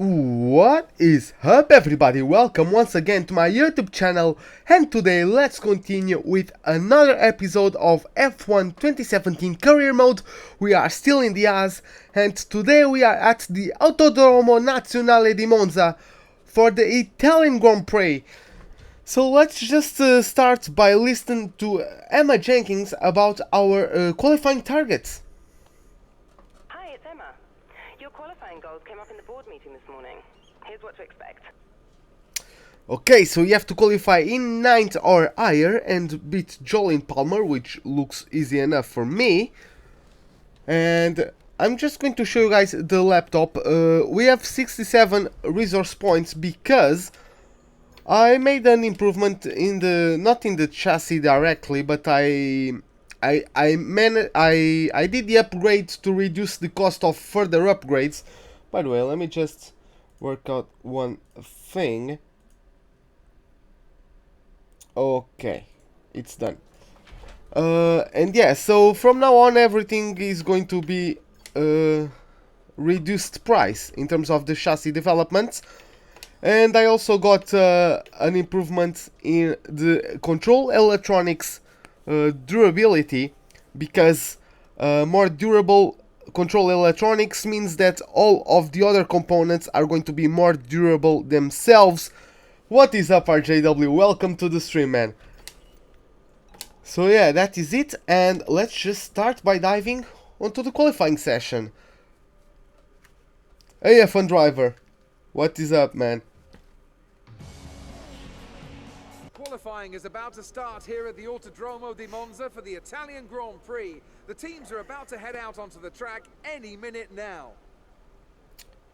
What is up, everybody? Welcome once again to my YouTube channel, and today let's continue with another episode of F1 2017 Career Mode. We are still in the Haas, and today we are at the Autodromo Nazionale di Monza for the Italian Grand Prix. So let's just start by listening to Emma Jenkins about our qualifying targets. Hi, it's Emma. Your qualifying goals came up in the board meeting this morning. Here's what to expect. Okay, so you have to qualify in 9th or higher and beat Jolene Palmer, which looks easy enough for me. And I'm just going to show you guys the laptop. We have 67 resource points because I made an improvement in the, not in the chassis directly, but I did the upgrade to reduce the cost of further upgrades. By the way, let me just work out one thing. Okay, it's done. And yeah, so from now on everything is going to be reduced price in terms of the chassis developments. And I also got an improvement in the control electronics durability, because more durable control electronics means that all of the other components are going to be more durable themselves. What is up, RJW? Welcome to the stream, man. So yeah, that is it, and let's just start by diving onto the qualifying session. Hey F1 driver, what is up, man? Qualifying is about to start here at the Autodromo di Monza for the Italian Grand Prix. The teams are about to head out onto the track any minute now.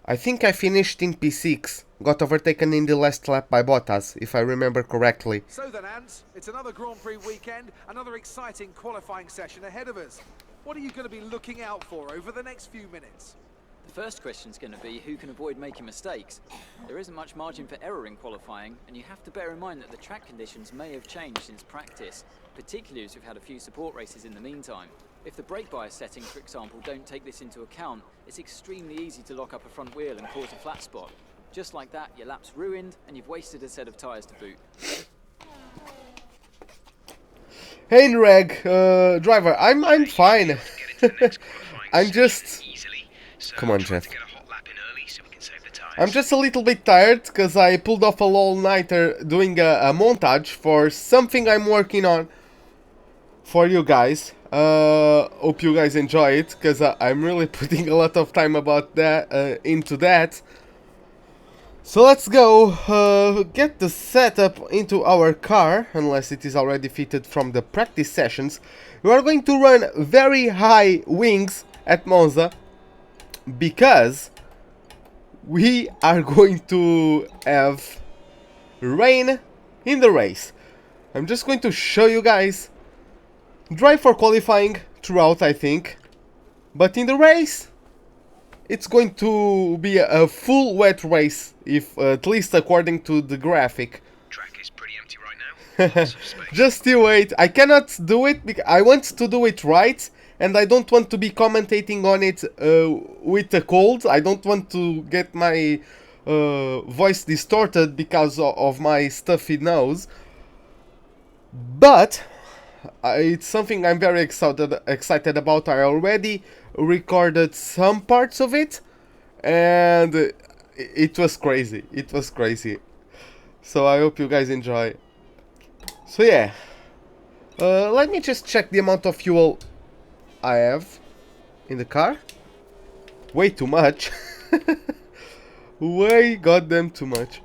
I think I finished in P6, got overtaken in the last lap by Bottas, if I remember correctly. So then, Ant, it's another Grand Prix weekend, another exciting qualifying session ahead of us. What are you going to be looking out for over the next few minutes? The first question is going to be who can avoid making mistakes. There isn't much margin for error in qualifying, and you have to bear in mind that the track conditions may have changed since practice, particularly as we've had a few support races in the meantime. If the brake bias settings, for example, don't take this into account, it's extremely easy to lock up a front wheel and cause a flat spot. Just like that, your lap's ruined, and you've wasted a set of tyres to boot. Hey Nreg, driver, I'm fine. I'm just... Come on, Jeff. I'm just a little bit tired because I pulled off a all-nighter doing a montage for something I'm working on for you guys. Hope you guys enjoy it, because I'm really putting a lot of time about that into that. So let's go get the setup into our car, unless it is already fitted from the practice sessions. We are going to run very high wings at Monza, because we are going to have rain in the race. I'm just going to show you guys. Dry for qualifying throughout, I think, but in the race it's going to be a full wet race, if at least according to the graphic. Track is pretty empty right now. Just you wait. I cannot do it because I want to do it right, and I don't want to be commentating on it with a cold. I don't want to get my voice distorted because of my stuffy nose. But it's something I'm very excited about. I already recorded some parts of it, and it was crazy. It was crazy. So I hope you guys enjoy. So yeah, let me just check the amount of fuel I have in the car. Way too much. Way goddamn too much.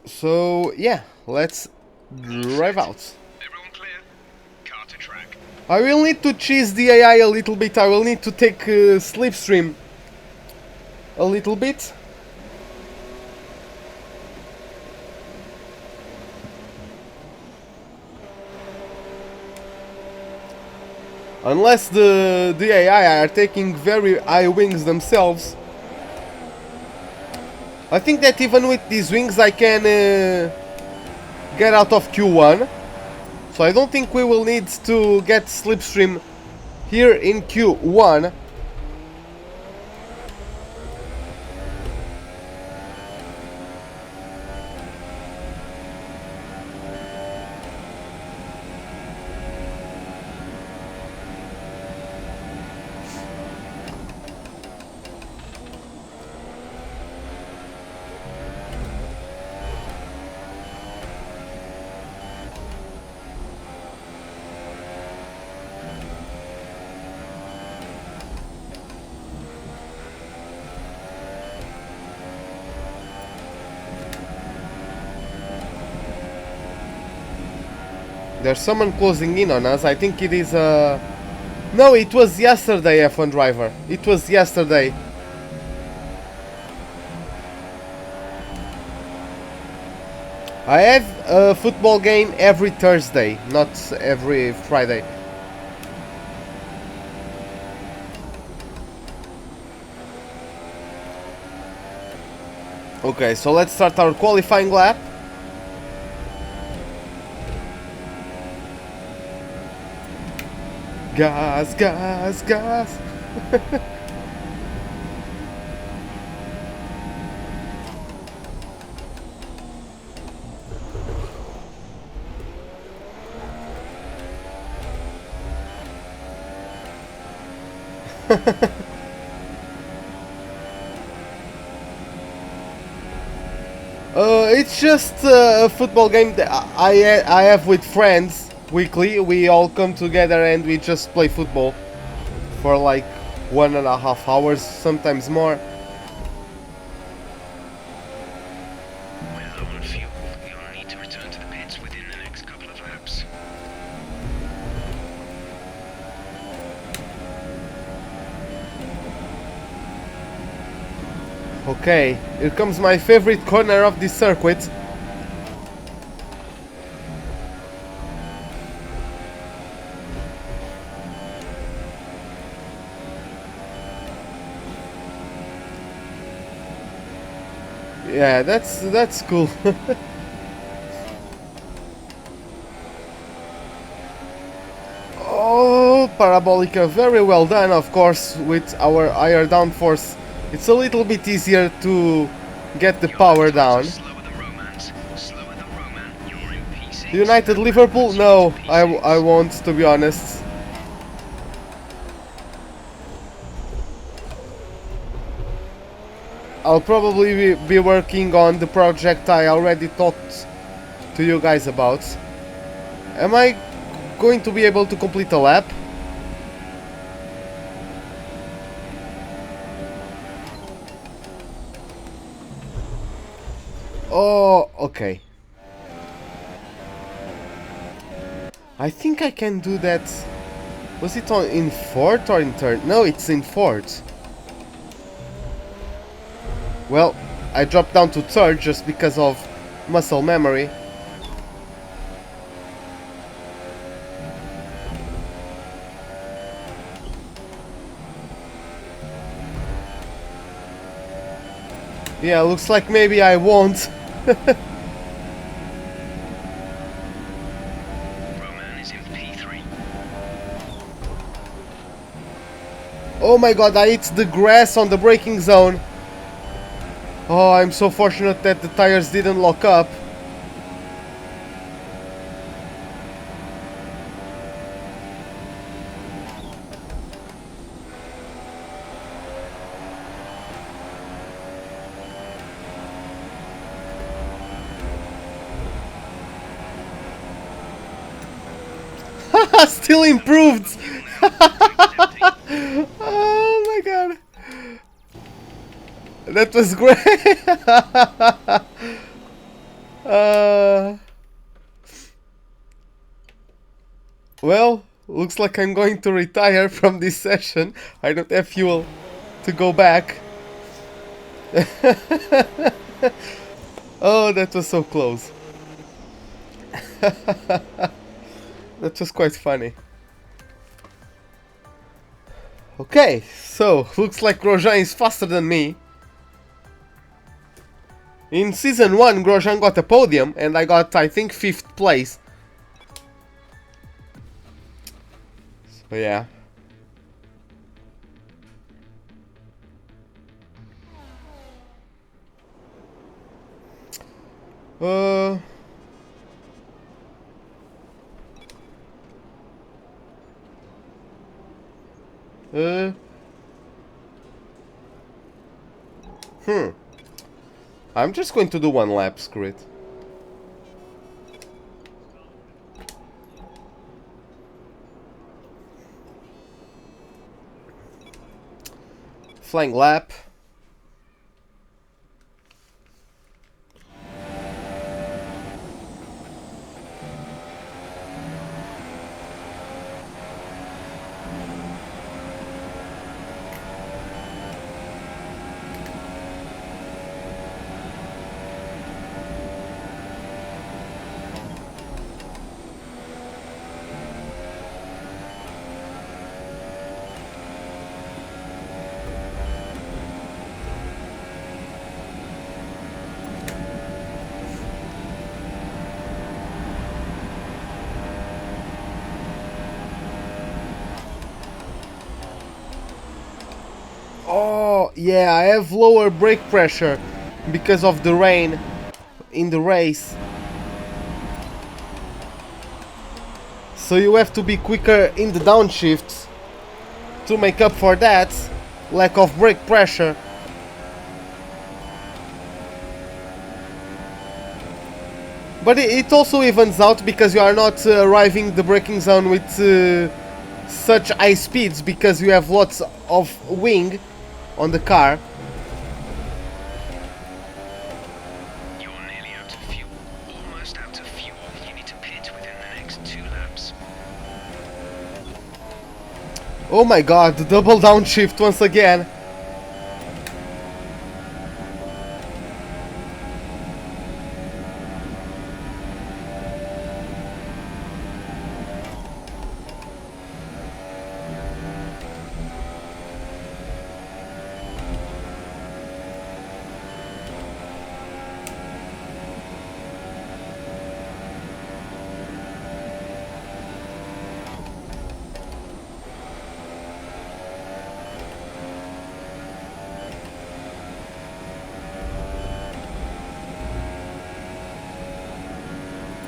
So yeah, let's drive out. Everyone clear? Car to track. I will need to cheese the AI a little bit. I will need to take slipstream a little bit. Unless the AI are taking very high wings themselves. I think that even with these wings I can get out of Q1. So I don't think we will need to get slipstream here in Q1. There's someone closing in on us. I think it is no, it was yesterday, F1 driver. It was yesterday. I have a football game every Thursday, not every Friday. Okay, so let's start our qualifying lap. Gas, gas, gas. It's just a football game that I have with friends weekly. We all come together and we just play football for like 1.5 hours, sometimes more. We're low on fuel. You'll need to return to the pits within the next couple of laps. Okay, here comes my favorite corner of this circuit. Yeah, that's cool. Oh, Parabolica, very well done, of course, with our higher downforce. It's a little bit easier to get the power down. Slower than Romance. Slower than Roman. You're in P6. United Liverpool? No, I won't, to be honest. I'll probably be working on the project I already talked to you guys about. Am I going to be able to complete a lap? Oh, okay. I think I can do that. Was it in fourth or in third? No, it's in fourth. Well, I dropped down to third just because of muscle memory. Yeah, looks like maybe I won't. Roman is in P3. Oh my god, I hit the grass on the braking zone. Oh, I'm so fortunate that the tires didn't lock up. Still improved! Oh my god. That was great! Well, looks like I'm going to retire from this session. I don't have fuel to go back. Oh, that was so close. That was quite funny. Okay, so looks like Grosjean is faster than me. In season 1, Grosjean got a podium and I got, I think, 5th place. So yeah. I'm just going to do one lap, screw it. Flying lap. yeah, I have lower brake pressure because of the rain in the race. So you have to be quicker in the downshift to make up for that lack of brake pressure. But it also evens out because you are not arriving the braking zone with such high speeds because you have lots of wing on the car. You're nearly out of fuel. Almost out of fuel. You need to pit within the next 2 laps. Oh my god, the double downshift once again.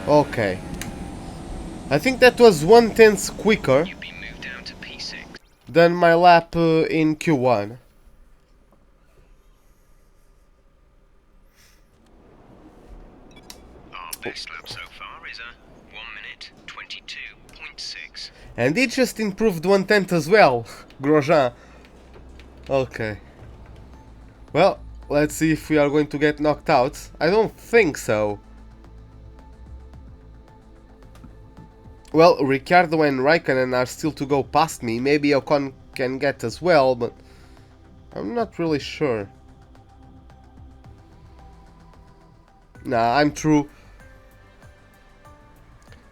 Okay. I think that was 1/10 quicker You've been moved down to P6. than my lap in Q1. Our best lap so far is a 1 minute 22.6. And it just improved 1/10 as well, Grosjean. Okay. Well, let's see if we are going to get knocked out. I don't think so. Well, Ricciardo and Raikkonen are still to go past me. Maybe Ocon can get as well, but I'm not really sure. Nah, I'm through.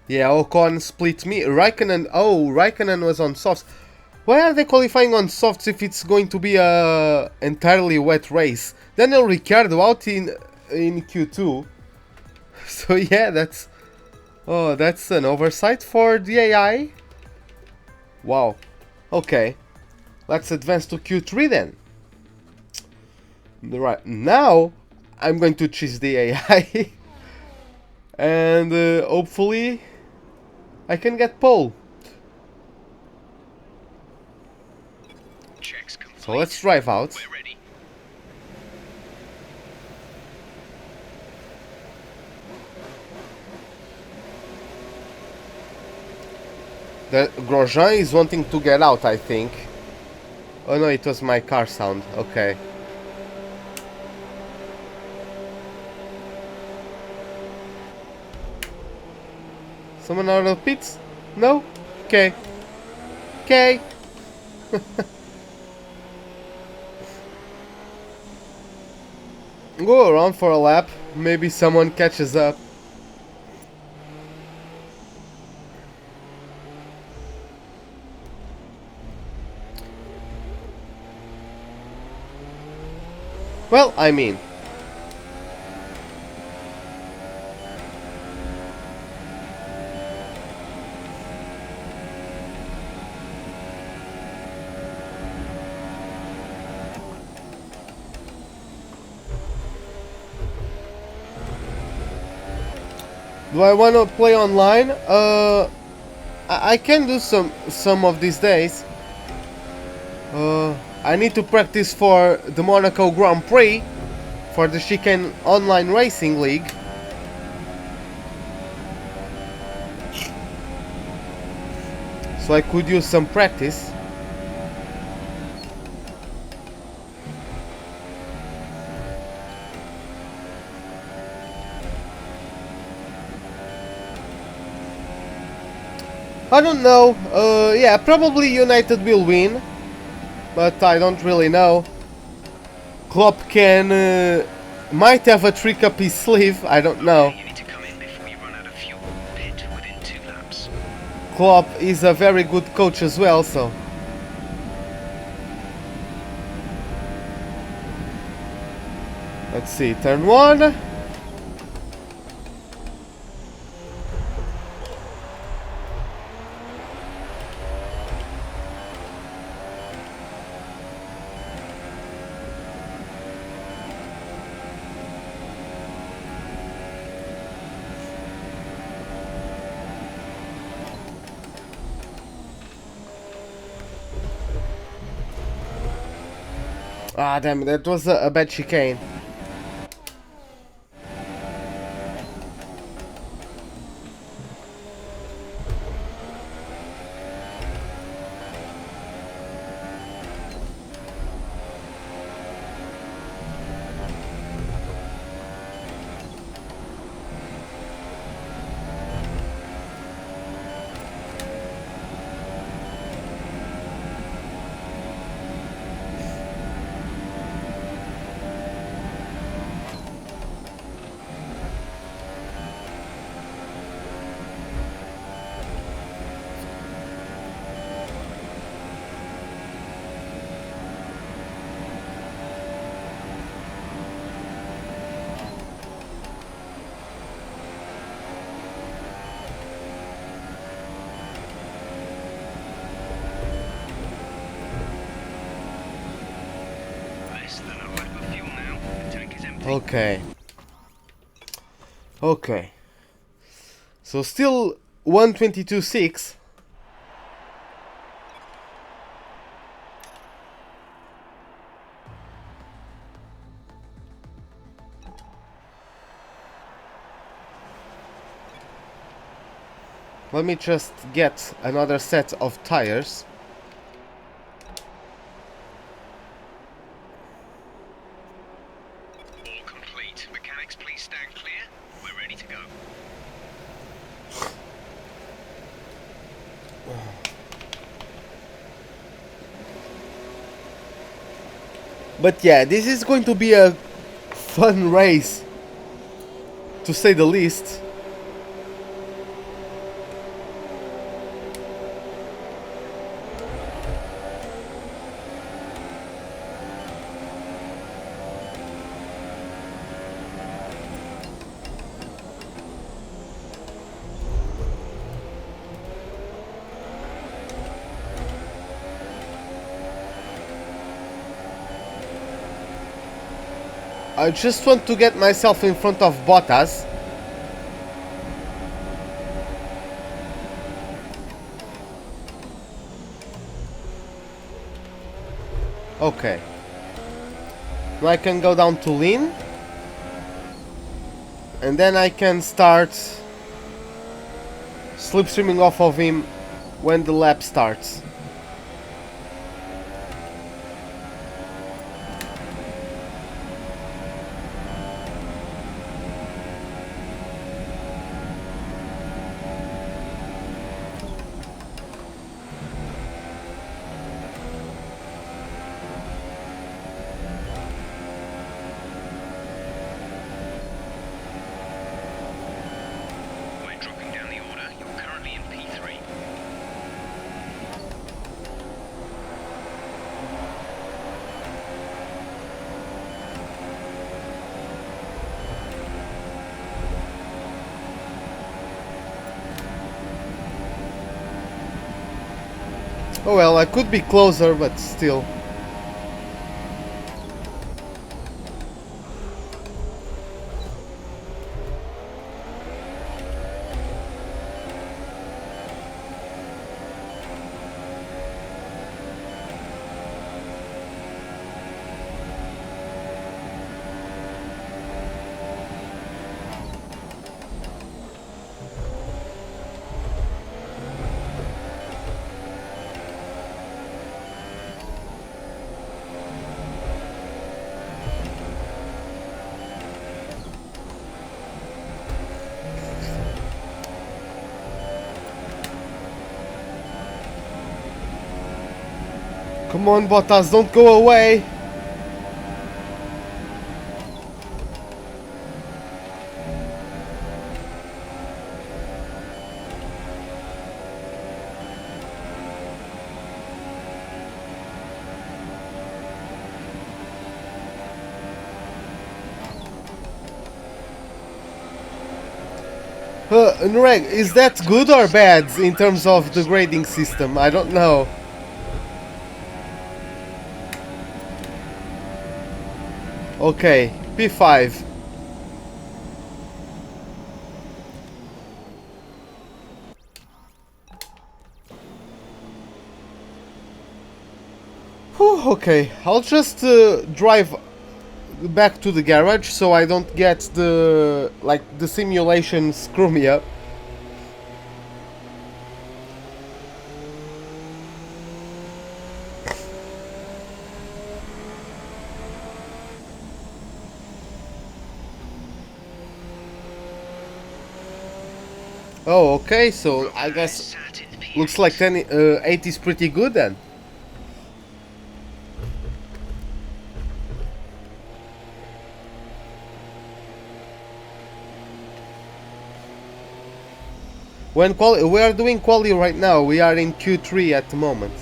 Yeah, Ocon split me. Raikkonen, oh, Raikkonen was on softs. Why are they qualifying on softs if it's going to be a entirely wet race? Daniel Ricciardo out in Q2. So yeah, that's... Oh, that's an oversight for the AI. Wow. Okay. Let's advance to Q3 then. Right, now I'm going to choose the AI. And hopefully I can get pole. Checks complete. So let's drive out. We're ready. The Grosjean is wanting to get out, I think. Oh no, it was my car sound. Okay. Someone out of the pits? No? Okay. Okay. Go around for a lap. Maybe someone catches up. Well, I mean... Do I want to play online? I can do some of these days. I need to practice for the Monaco Grand Prix, for the Chicane Online Racing League. So I could use some practice. I don't know. Yeah, probably United will win, but I don't really know. Klopp can might have a trick up his sleeve. I don't know. You need to come in before you run out of fuel. Pit within 2 laps. Klopp is a very good coach as well, so. Let's see, turn 1. Ah, damn, that was a bad chicane. Less than a lap of fuel now. The tank is empty. Okay. Okay. So still 122.6. Let me just get another set of tires. All complete. Mechanics, please stand clear. We're ready to go. But yeah, this is going to be a fun race, to say the least. I just want to get myself in front of Bottas. Okay. Now I can go down to lean. And then I can start slipstreaming off of him when the lap starts. We're dropping down the order. You're currently in P3. Oh well, I could be closer, but still. Come on, Bottas, don't go away! Nureg, is that good or bad in terms of the grading system? I don't know. Okay, P5. Whew. Okay, I'll just drive back to the garage so I don't get the simulation screw me up. Oh, okay, so I guess looks like 8 is pretty good then. We are doing quali right now, we are in Q3 at the moment.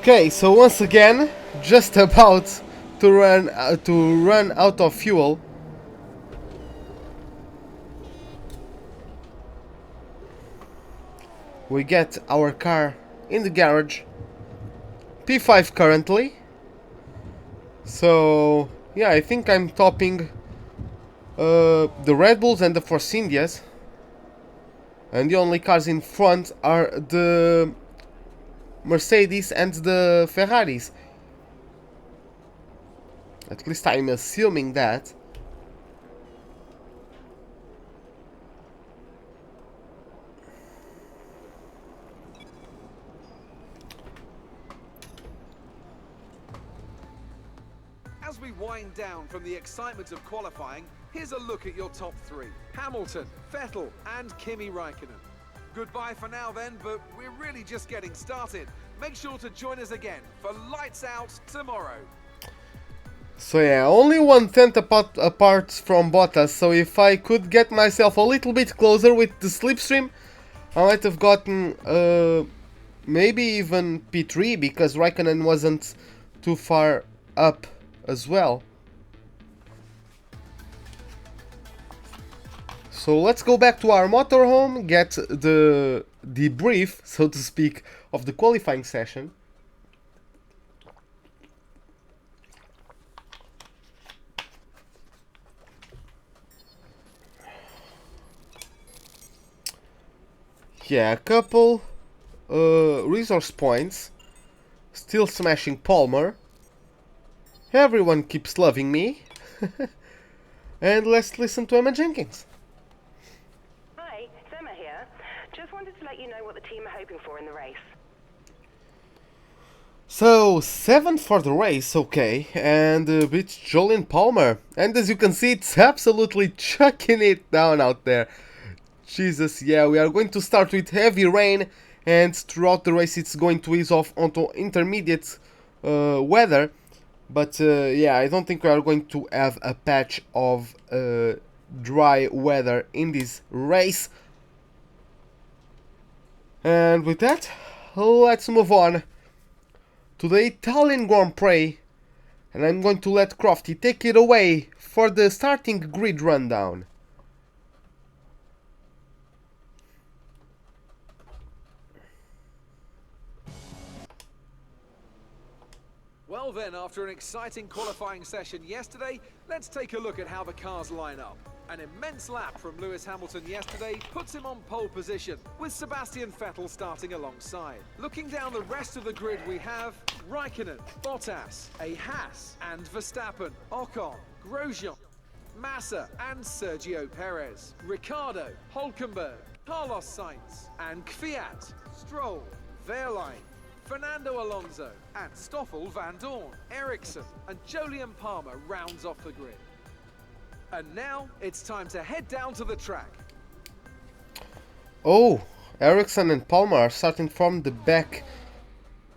Okay, so once again, just about to run out of fuel. We get our car in the garage. P5 currently. So yeah, I think I'm topping the Red Bulls and the Force Indias. And the only cars in front are the Mercedes and the Ferraris. At least I'm assuming that. As we wind down from the excitement of qualifying, here's a look at your top three. Hamilton, Vettel, and Kimi Räikkönen. Goodbye for now then, but we're really just getting started. Make sure to join us again for Lights Out tomorrow. So yeah, only 1/10 apart from Bottas, so if I could get myself a little bit closer with the slipstream, I might have gotten maybe even P3, because Räikkönen wasn't too far up as well. So let's go back to our motorhome, get the debrief, so to speak, of the qualifying session. Yeah, a couple resource points. Still smashing Palmer. Everyone keeps loving me. And let's listen to Emma Jenkins. Hi, it's Emma here. Just wanted to let you know what the team are hoping for in the race. So, 7th for the race, okay, and beats Jolyn Palmer. And as you can see, it's absolutely chucking it down out there. Jesus, yeah, we are going to start with heavy rain, and throughout the race it's going to ease off onto intermediate weather. But yeah, I don't think we are going to have a patch of dry weather in this race. And with that, let's move on to the Italian Grand Prix, and I'm going to let Crofty take it away for the starting grid rundown. Well then, after an exciting qualifying session yesterday, let's take a look at how the cars line up. An immense lap from Lewis Hamilton yesterday puts him on pole position, with Sebastian Vettel starting alongside. Looking down the rest of the grid, we have Räikkönen, Bottas, a Haas, and Verstappen, Ocon, Grosjean, Massa and Sergio Perez, Ricciardo, Hülkenberg, Carlos Sainz and Kvyat, Stroll, Wehrlein, Fernando Alonso, and Stoffel Van Dorn, Ericsson, and Jolyon Palmer rounds off the grid. And now it's time to head down to the track. Oh, Ericsson and Palmer are starting from the back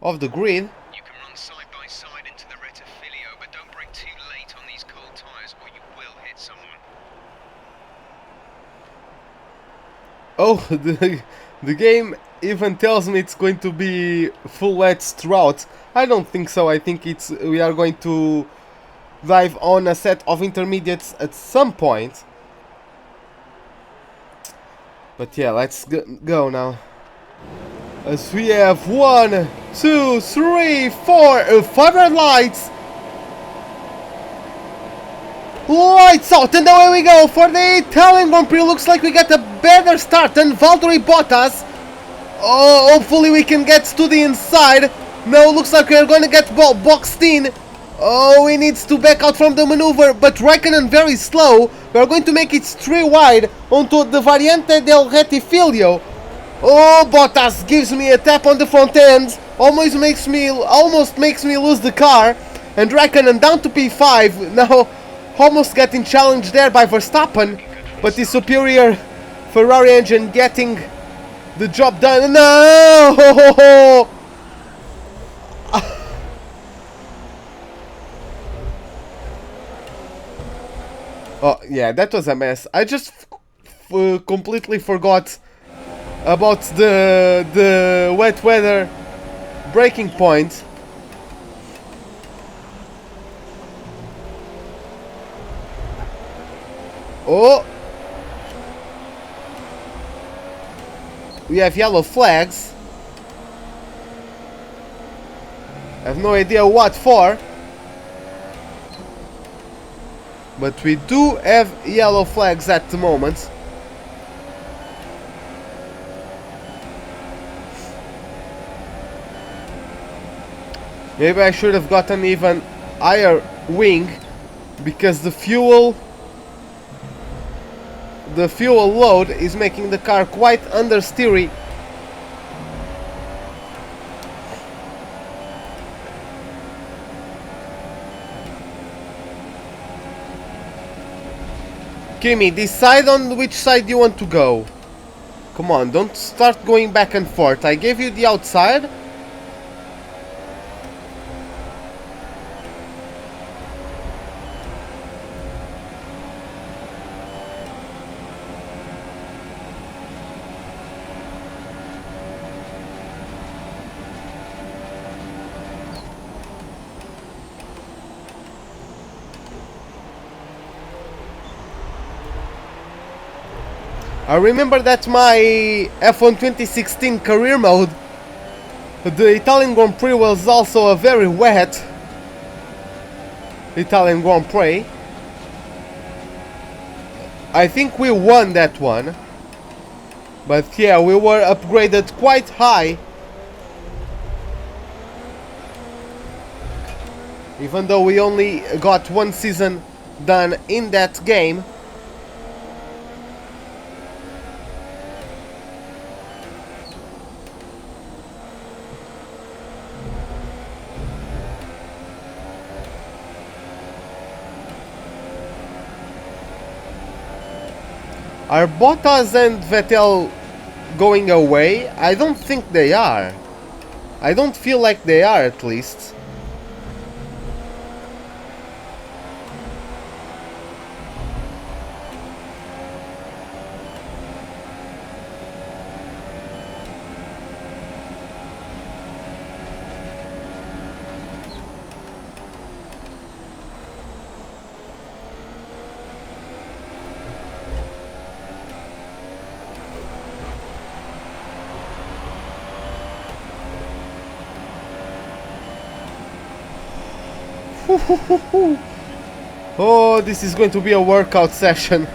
of the grid. You can run side by side into the Rettifilio, but don't brake too late on these cold tyres or you will hit someone. Oh, the game even tells me it's going to be full wets throughout. I don't think so. I think we are going to dive on a set of intermediates at some point. But yeah, let's go now. As we have 1, 2, 3, 4, 5 red lights. Lights out, and away we go for the Italian Grand Prix. Looks like we get a better start than Valtteri Bottas. Oh, hopefully we can get to the inside. No, looks like we're gonna get boxed in. Oh, he needs to back out from the maneuver, but Raikkonen very slow. We're going to make it 3 wide onto the Variante del Rettifilio. Oh, Bottas gives me a tap on the front end. Almost makes me lose the car. And Raikkonen down to P5. Now, almost getting challenged there by Verstappen. But the superior Ferrari engine getting the job done. No! Oh, yeah, that was a mess. I just completely forgot about the wet weather braking point. Oh! We have yellow flags. I have no idea what for. But we do have yellow flags at the moment. Maybe I should have gotten even higher wing, because the fuel load is making the car quite understeery. Kimi, decide on which side you want to go. Come on, don't start going back and forth. I gave you the outside. I remember that my F1 2016 career mode, the Italian Grand Prix, was also a very wet Italian Grand Prix. I think we won that one, but yeah, we were upgraded quite high, even though we only got 1 season done in that game. Are Bottas and Vettel going away? I don't think they are. I don't feel like they are, at least. Oh, this is going to be a workout session.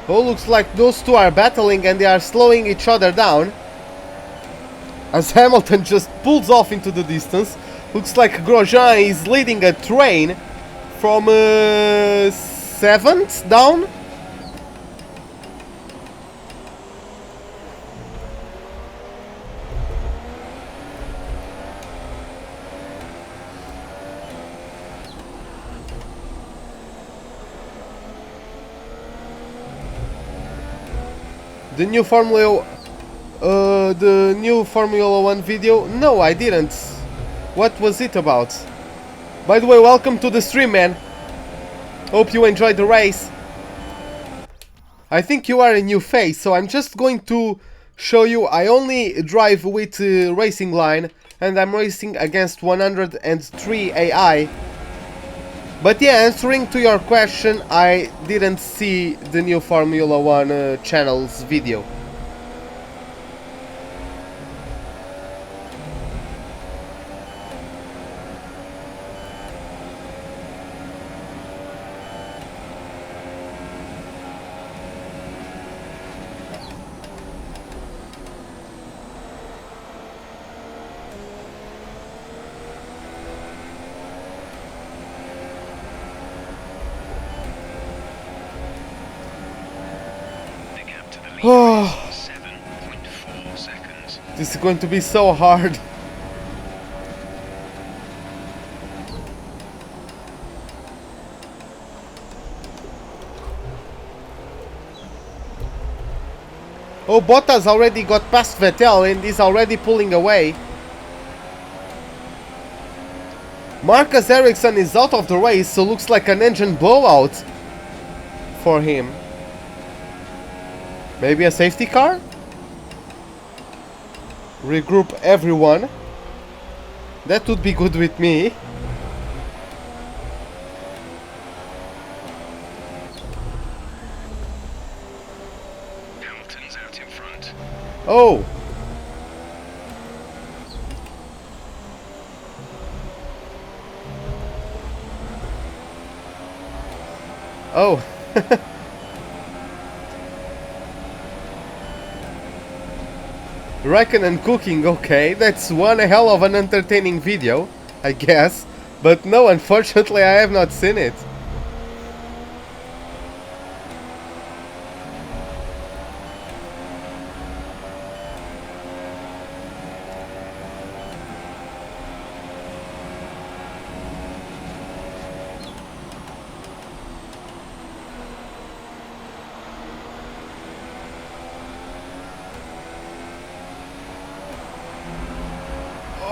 Oh, looks like those two are battling and they are slowing each other down, as Hamilton just pulls off into the distance. Looks like Grosjean is leading a train from 7th down. The new Formula 1 video? No, I didn't. What was it about? By the way, welcome to the stream, man. Hope you enjoyed the race. I think you are a new face, so I'm just going to show you. I only drive with Racing Line, and I'm racing against 103 AI. But yeah, answering to your question, I didn't see the new Formula 1 channel's video. Oh, 7.4 seconds. this is going to be so hard. Oh, Bottas already got past Vettel and is already pulling away. Marcus Ericsson is out of the race, so looks like an engine blowout for him. Maybe a safety car? Regroup everyone. That would be good with me. Hamilton's out in front. Oh! Oh! Raikkonen cooking, okay, that's one hell of an entertaining video, I guess. But no, unfortunately I have not seen it.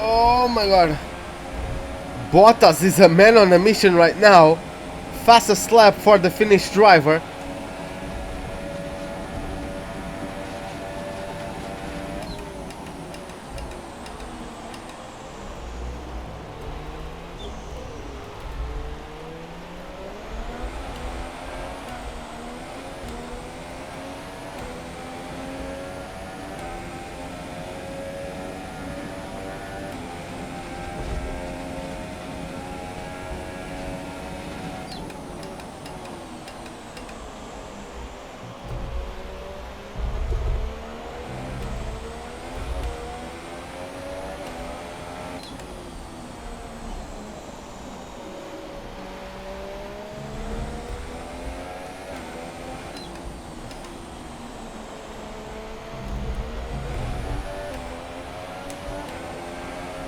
Oh my god. Bottas is a man on a mission right now. Fastest lap for the Finnish driver.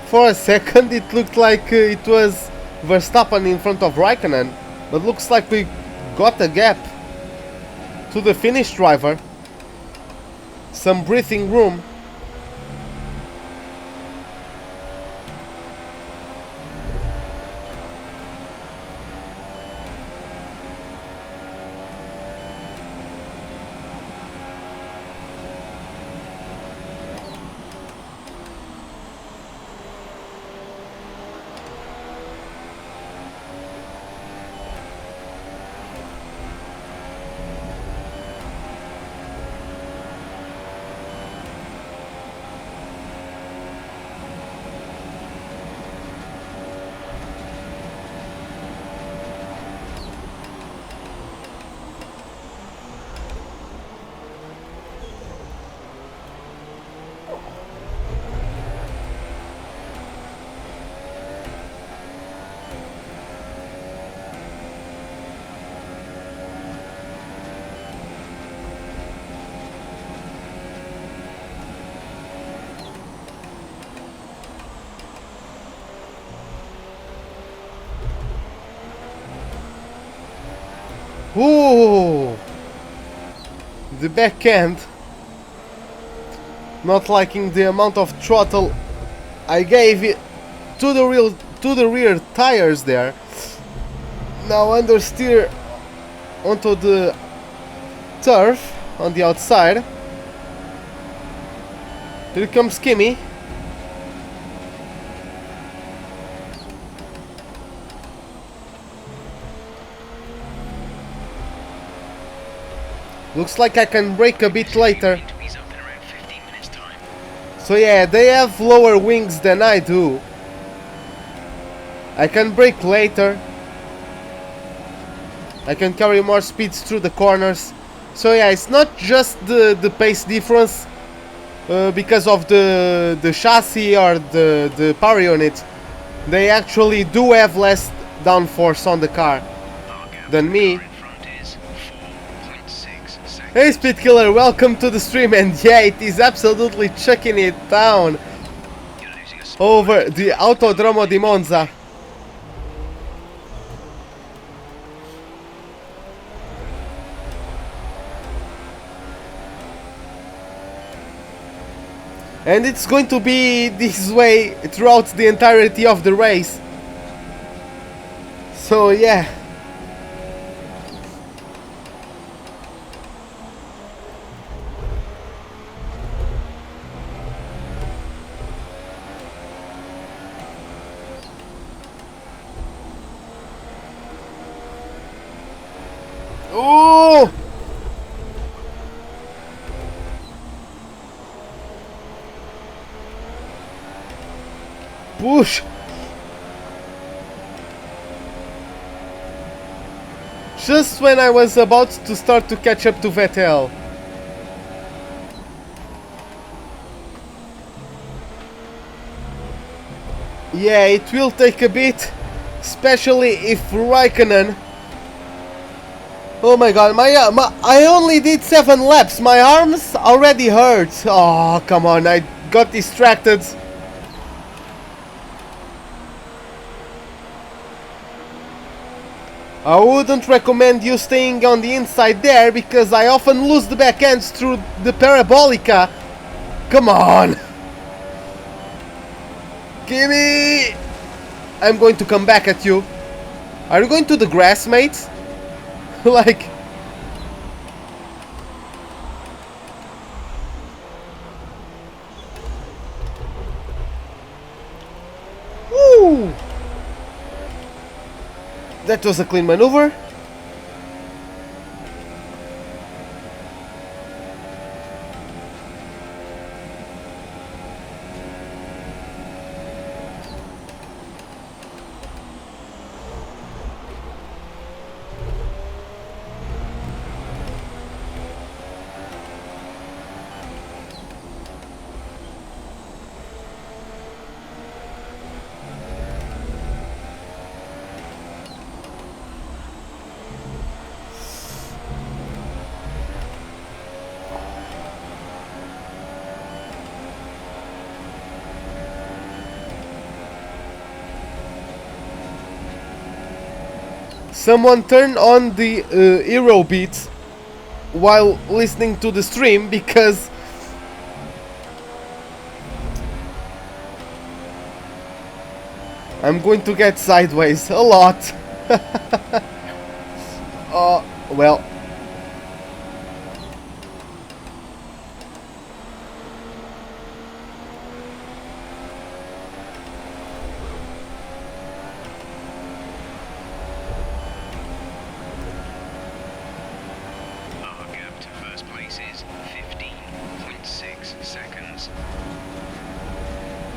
For a second it looked like it was Verstappen in front of Raikkonen, but looks like we got a gap to the Finnish driver. Some breathing room. Ooh, the back end. Not liking the amount of throttle I gave it to the rear tires there. Now understeer onto the turf on the outside. Here comes Kimmy. Looks like I can brake a bit later. He's up in around 15 minutes time. So yeah, they have lower wings than I do. I can brake later. I can carry more speeds through the corners. So yeah, it's not just the pace difference because of the chassis or the power unit. They actually do have less downforce on the car than me. In front is 4.6 seconds. Hey Speed Killer, welcome to the stream, and yeah, it is absolutely chucking it down You're losing a over the Autodromo di Monza. And it's going to be this way throughout the entirety of the race. So yeah. Oh! Push! Just when I was about to start to catch up to Vettel. Yeah, it will take a bit, especially if Raikkonen. Oh my god, I only did 7 laps. My arms already hurt. Oh, come on, I got distracted. I wouldn't recommend you staying on the inside there because I often lose the back ends through the parabolica. Come on! Gimme! I'm going to come back at you. Are you going to the grass, mate? Like... Woo! That was a clean maneuver. Someone turn on the Hero beat while listening to the stream because I'm going to get sideways a lot. Oh, well. Our gap to first place is 15.6 seconds.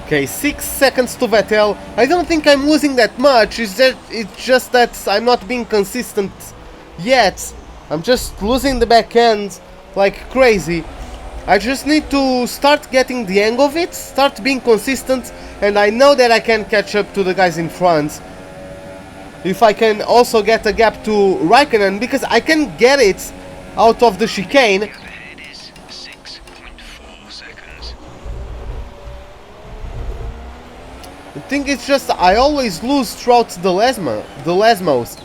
Okay, 6 seconds to Vettel. I don't think I'm losing that much. It's just that I'm not being consistent yet. I'm just losing the back end like crazy. I just need to start getting the hang of it, start being consistent, and I know that I can catch up to the guys in front. If I can also get a gap to Raikkonen, because I can get it out of the chicane. Gap ahead is 6.4 seconds. I think it's just I always lose throughout the Lesmos.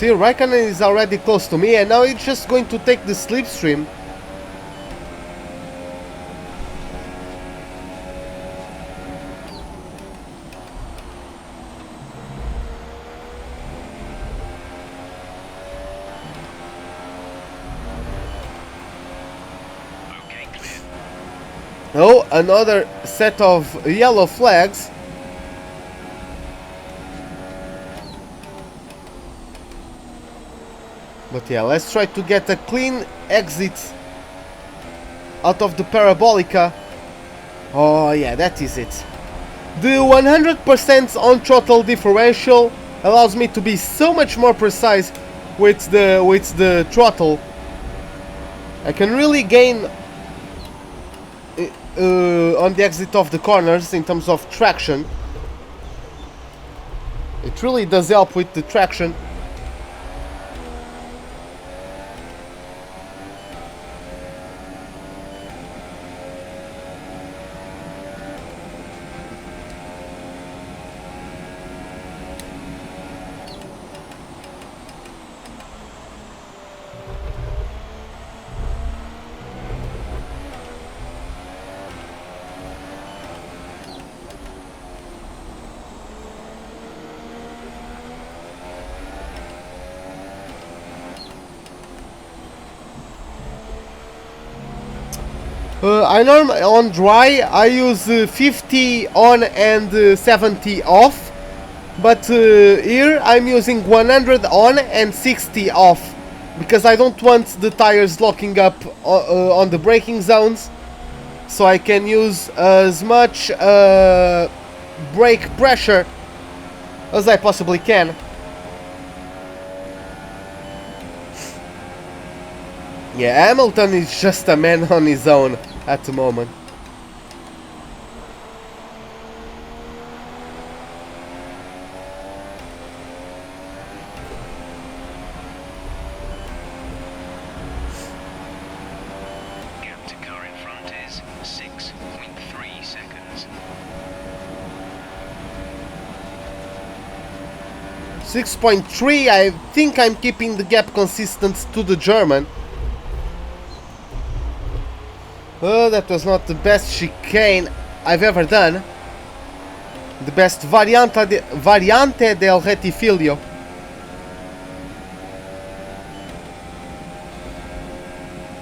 See, Raikkonen is already close to me, and now he's just going to take the slipstream. Okay, clear. Oh, another set of yellow flags. But yeah, let's try to get a clean exit out of the Parabolica. Oh yeah, that is it. The 100% on throttle differential allows me to be so much more precise with the throttle. I can really gain on the exit of the corners in terms of traction. It really does help with the traction. I normally on dry I use 50 on and 70 off, but here I'm using 100 on and 60 off because I don't want the tires locking up on the braking zones, so I can use as much brake pressure as I possibly can. Yeah, Hamilton is just a man on his own at the moment. Gap to car in front is 6.3 seconds. 6.3, I think I'm keeping the gap consistent to the German. Oh, that was not the best chicane I've ever done. The best variante del Retifilio.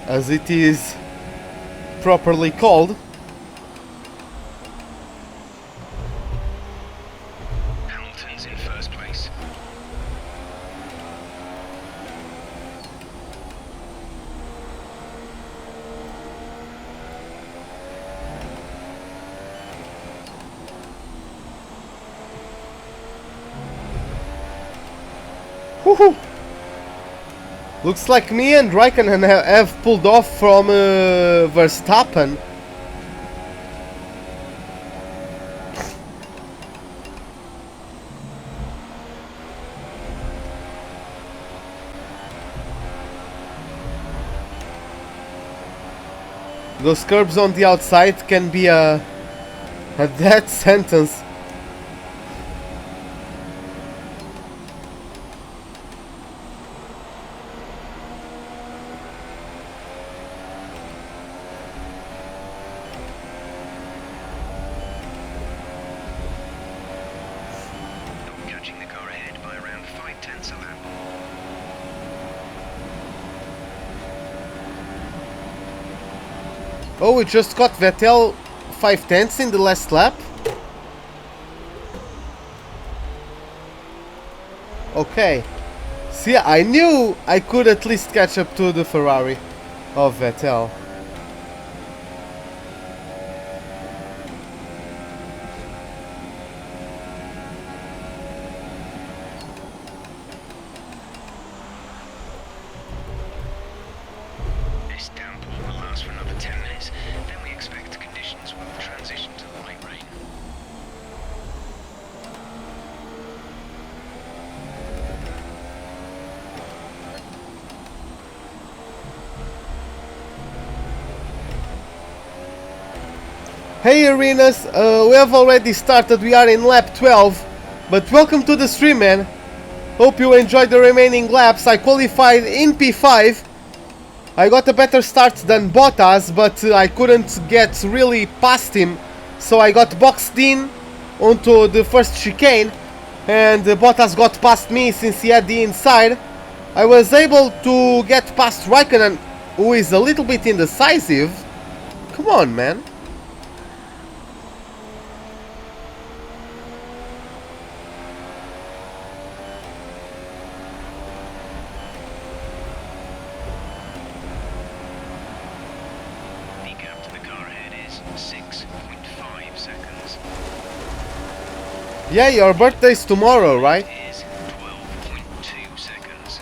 As it is properly called. Hamilton's in first place. Woohoo! Looks like me and Raikkonen have pulled off from Verstappen. Those curbs on the outside can be a death sentence. Catching the car ahead by around 0.5 a lap. Oh, we just got Vettel 0.5 in the last lap. Okay. See, I knew I could at least catch up to the Ferrari of Vettel. This downpour will last for another 10 minutes, then we expect conditions will transition to light rain. Hey Arenas, we have already started, we are in lap 12, but welcome to the stream, man. Hope you enjoyed the remaining laps. I qualified in P5. I got a better start than Bottas, but I couldn't get really past him. So I got boxed in onto the first chicane, and Bottas got past me since he had the inside. I was able to get past Raikkonen, who is a little bit indecisive. Come on, man. The gap to the car ahead is 6.5 seconds. Yeah, your birthday's tomorrow, right? Is 12.2 seconds.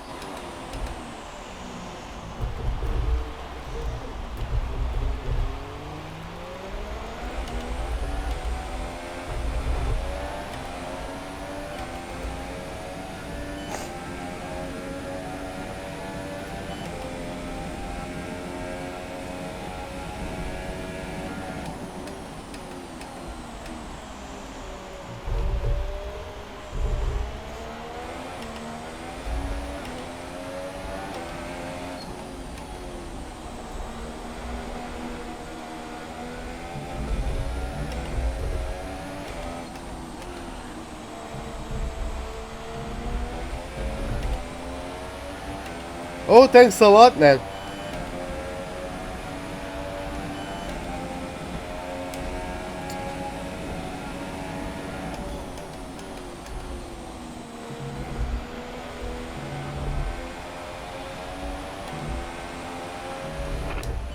Oh, thanks a lot, man.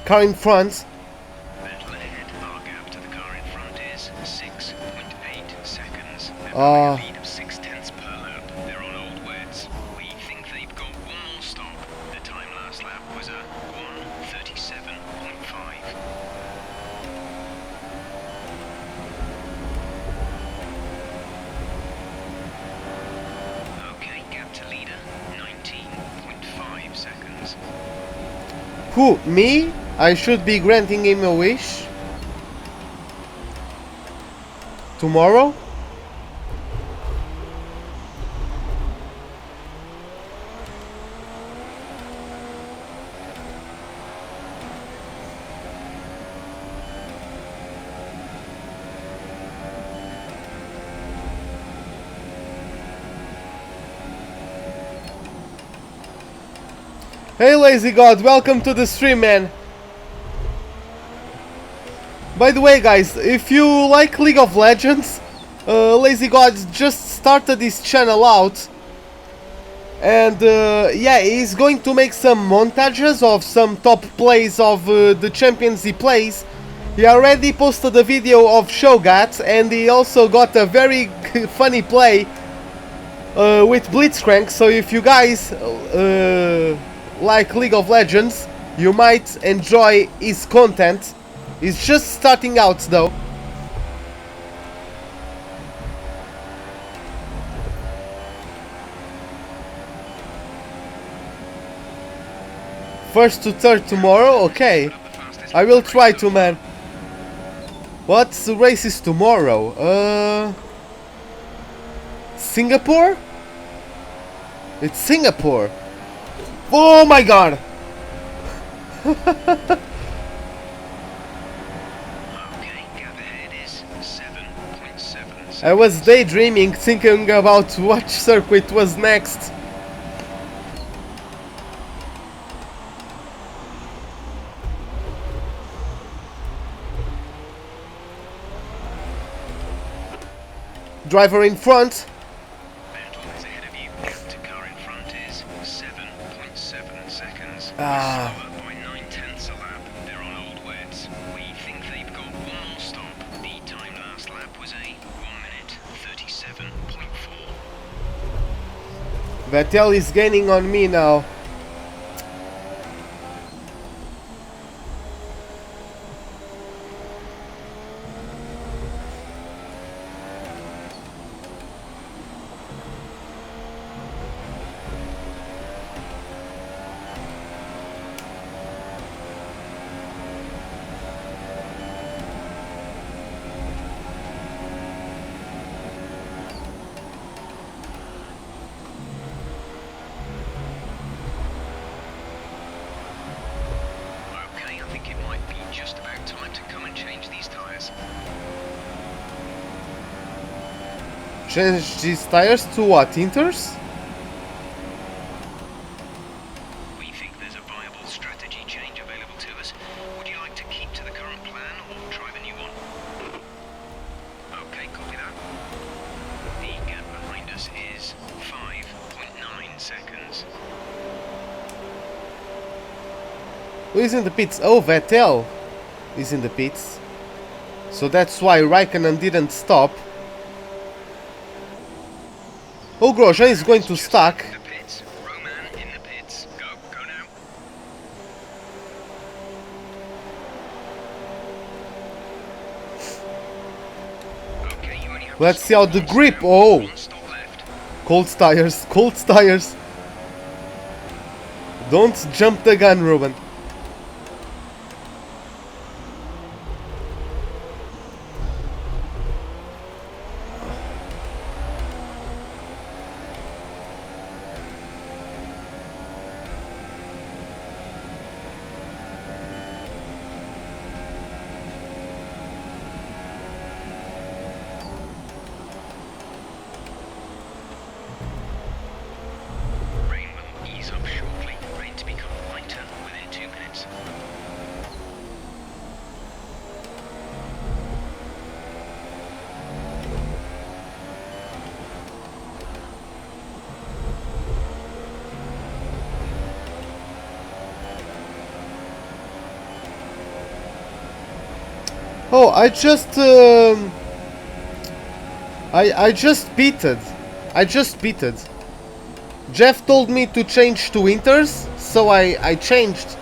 Car in front. Battle ahead. Our gap to the car in front is 6.8 seconds. They're Ah. running a lead of 6/10 per lap. They're on old wets. We think they've got one more stop. The time last lap was a 1:37.5. Okay, gap to leader 19.5 seconds. Who? Me? I should be granting him a wish? Tomorrow? Hey Lazy God, welcome to the stream, man. By the way, guys, if you like League of Legends, Lazy God just started his channel out. And yeah, he's going to make some montages of some top plays of the champions he plays. He already posted a video of Shogat, and he also got a very funny play with Blitzcrank. So if you guys like League of Legends, you might enjoy his content. He's just starting out though. First to third tomorrow? Okay. I will try to, man. What race is tomorrow? Singapore? It's Singapore. Oh my god! Okay, gap ahead is 7.7. I was daydreaming, thinking about which circuit was next. Driver in front. Manor is ahead of you. Gap to car in front is 7.7 seconds. Ah. Slower by 9/10 a lap. They're on old wets. We think they've got one more stop. The time last lap was a 1:37.4. Vettel is gaining on me now. just about time to come and change these tires. Change these tires to what? Inters? We think there's a viable strategy change available to us. Would you like to keep to the current plan or try the new one? Okay, copy that. The gap behind us is 5.9 seconds. Who is in the pits? Oh, Vettel is in the pits. So that's why Raikkonen didn't stop. Oh, Grosjean is going to stack. The pits. Roman in the pits. Go now. Okay, you only have Let's see how the grip. Oh, one stop left. cold tires, cold tires. Don't jump the gun, Ruben. Rain will ease up shortly. Rain to become lighter within 2 minutes. Oh, I just beated. I just beated. Jeff told me to change to Inters, so I changed.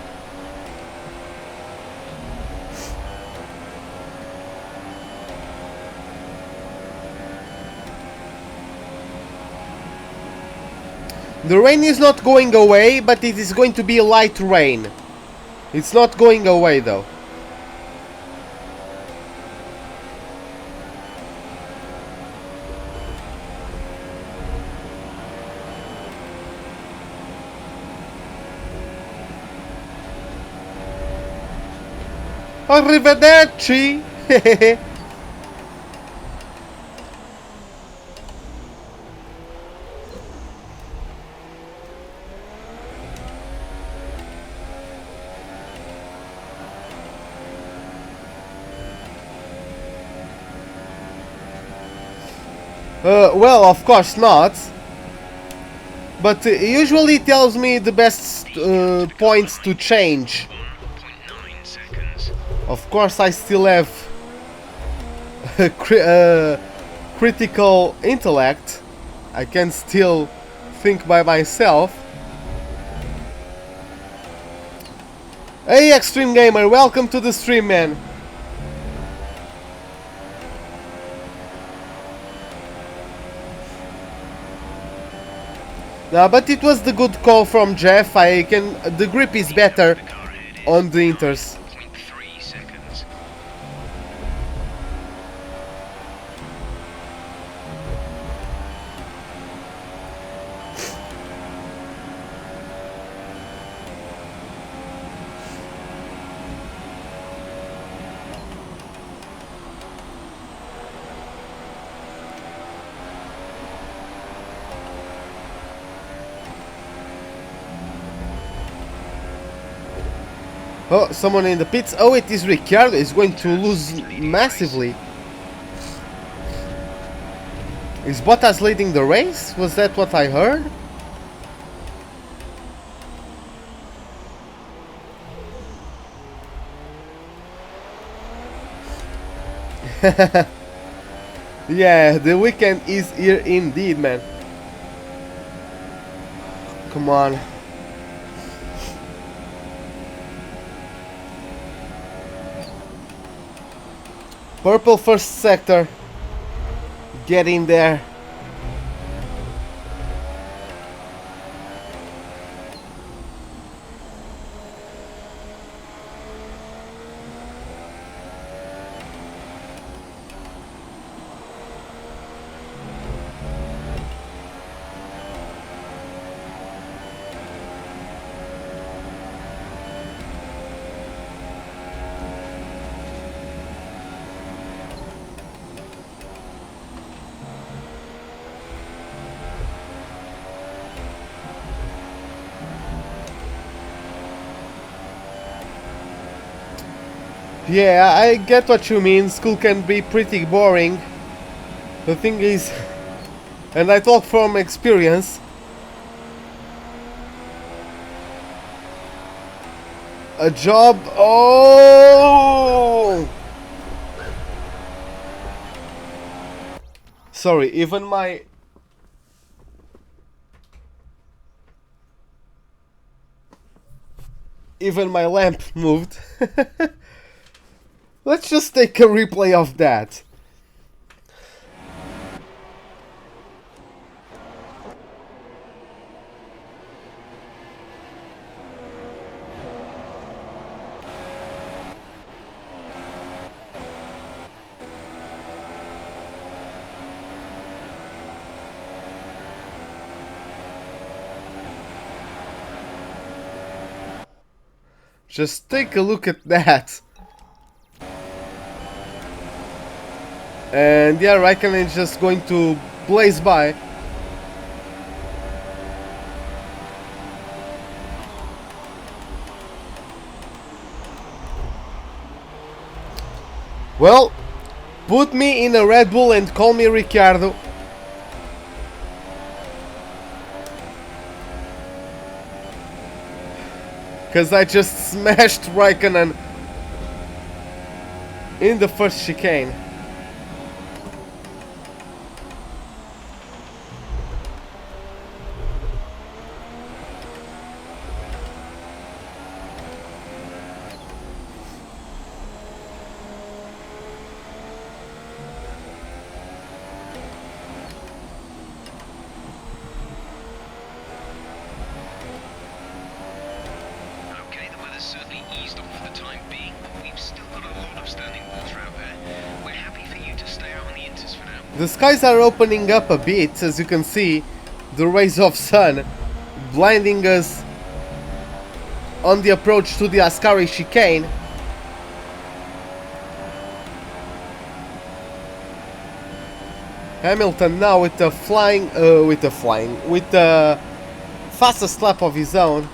The rain is not going away, but it is going to be light rain. It's not going away though. Arrivederci! Well, of course not. But usually it tells me the best points to change. 1.9 seconds. Of course, I still have critical intellect. I can still think by myself. Hey, Extreme Gamer, welcome to the stream, man. No, but it was the good call from Jeff. The grip is better on the Inters. 0.3 seconds. Oh, someone in the pits. Oh, it is Ricciardo. He's going to lose massively. Is Bottas leading the race? Was that what I heard? Yeah, the weekend is here indeed, man. Come on. Purple first sector. Get in there. Yeah, I get what you mean. School can be pretty boring. The thing is, and I talk from experience, a job. Oh! Sorry, even my lamp moved. Let's just take a replay of that. Just take a look at that. And yeah, Raikkonen is just going to blaze by. Well, put me in a Red Bull and call me Ricciardo. Because I just smashed Raikkonen in the first chicane. Okay, the weather's certainly eased off for the time being, but we've still got a lot of standing water out there. We're happy for you to stay out on the inters for now. The skies are opening up a bit, as you can see. The rays of sun blinding us on the approach to the Ascari chicane. Hamilton now with the fastest lap of his own.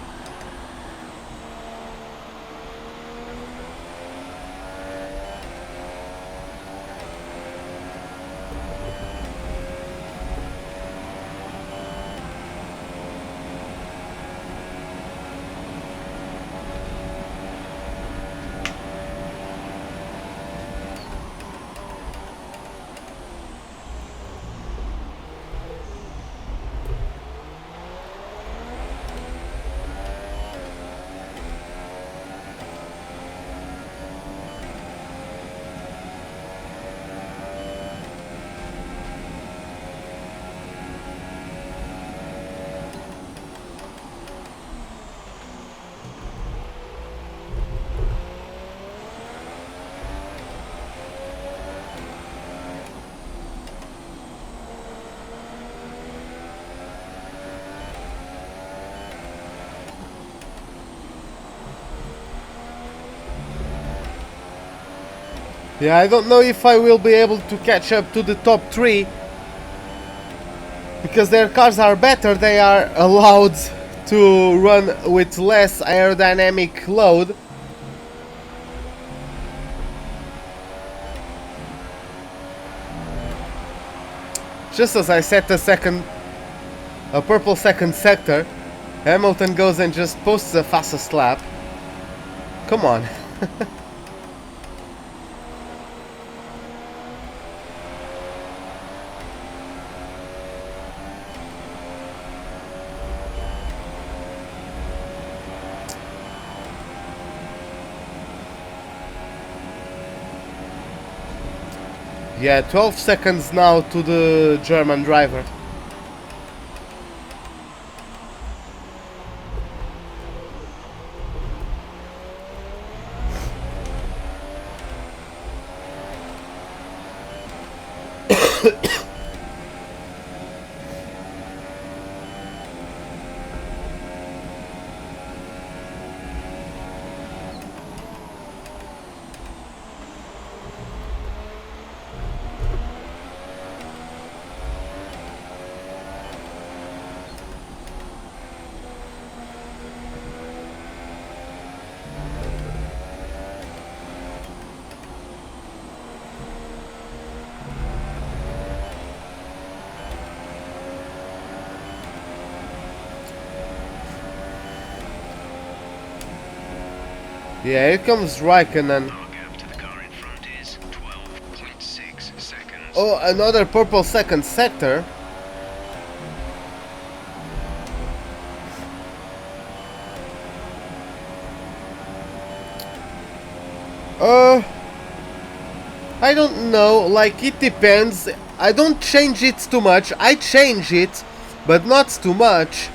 Yeah, I don't know if I will be able to catch up to the top 3. Because their cars are better, they are allowed to run with less aerodynamic load. Just as I set a purple second sector, Hamilton goes and just posts the fastest lap. Come on. Yeah, 12 seconds now to the German driver. Yeah, here comes Raikkonen. Our gap to the car in front is 12.6 seconds. Oh, another purple second sector. I don't know, like it depends. I don't change it too much. I change it, but not too much.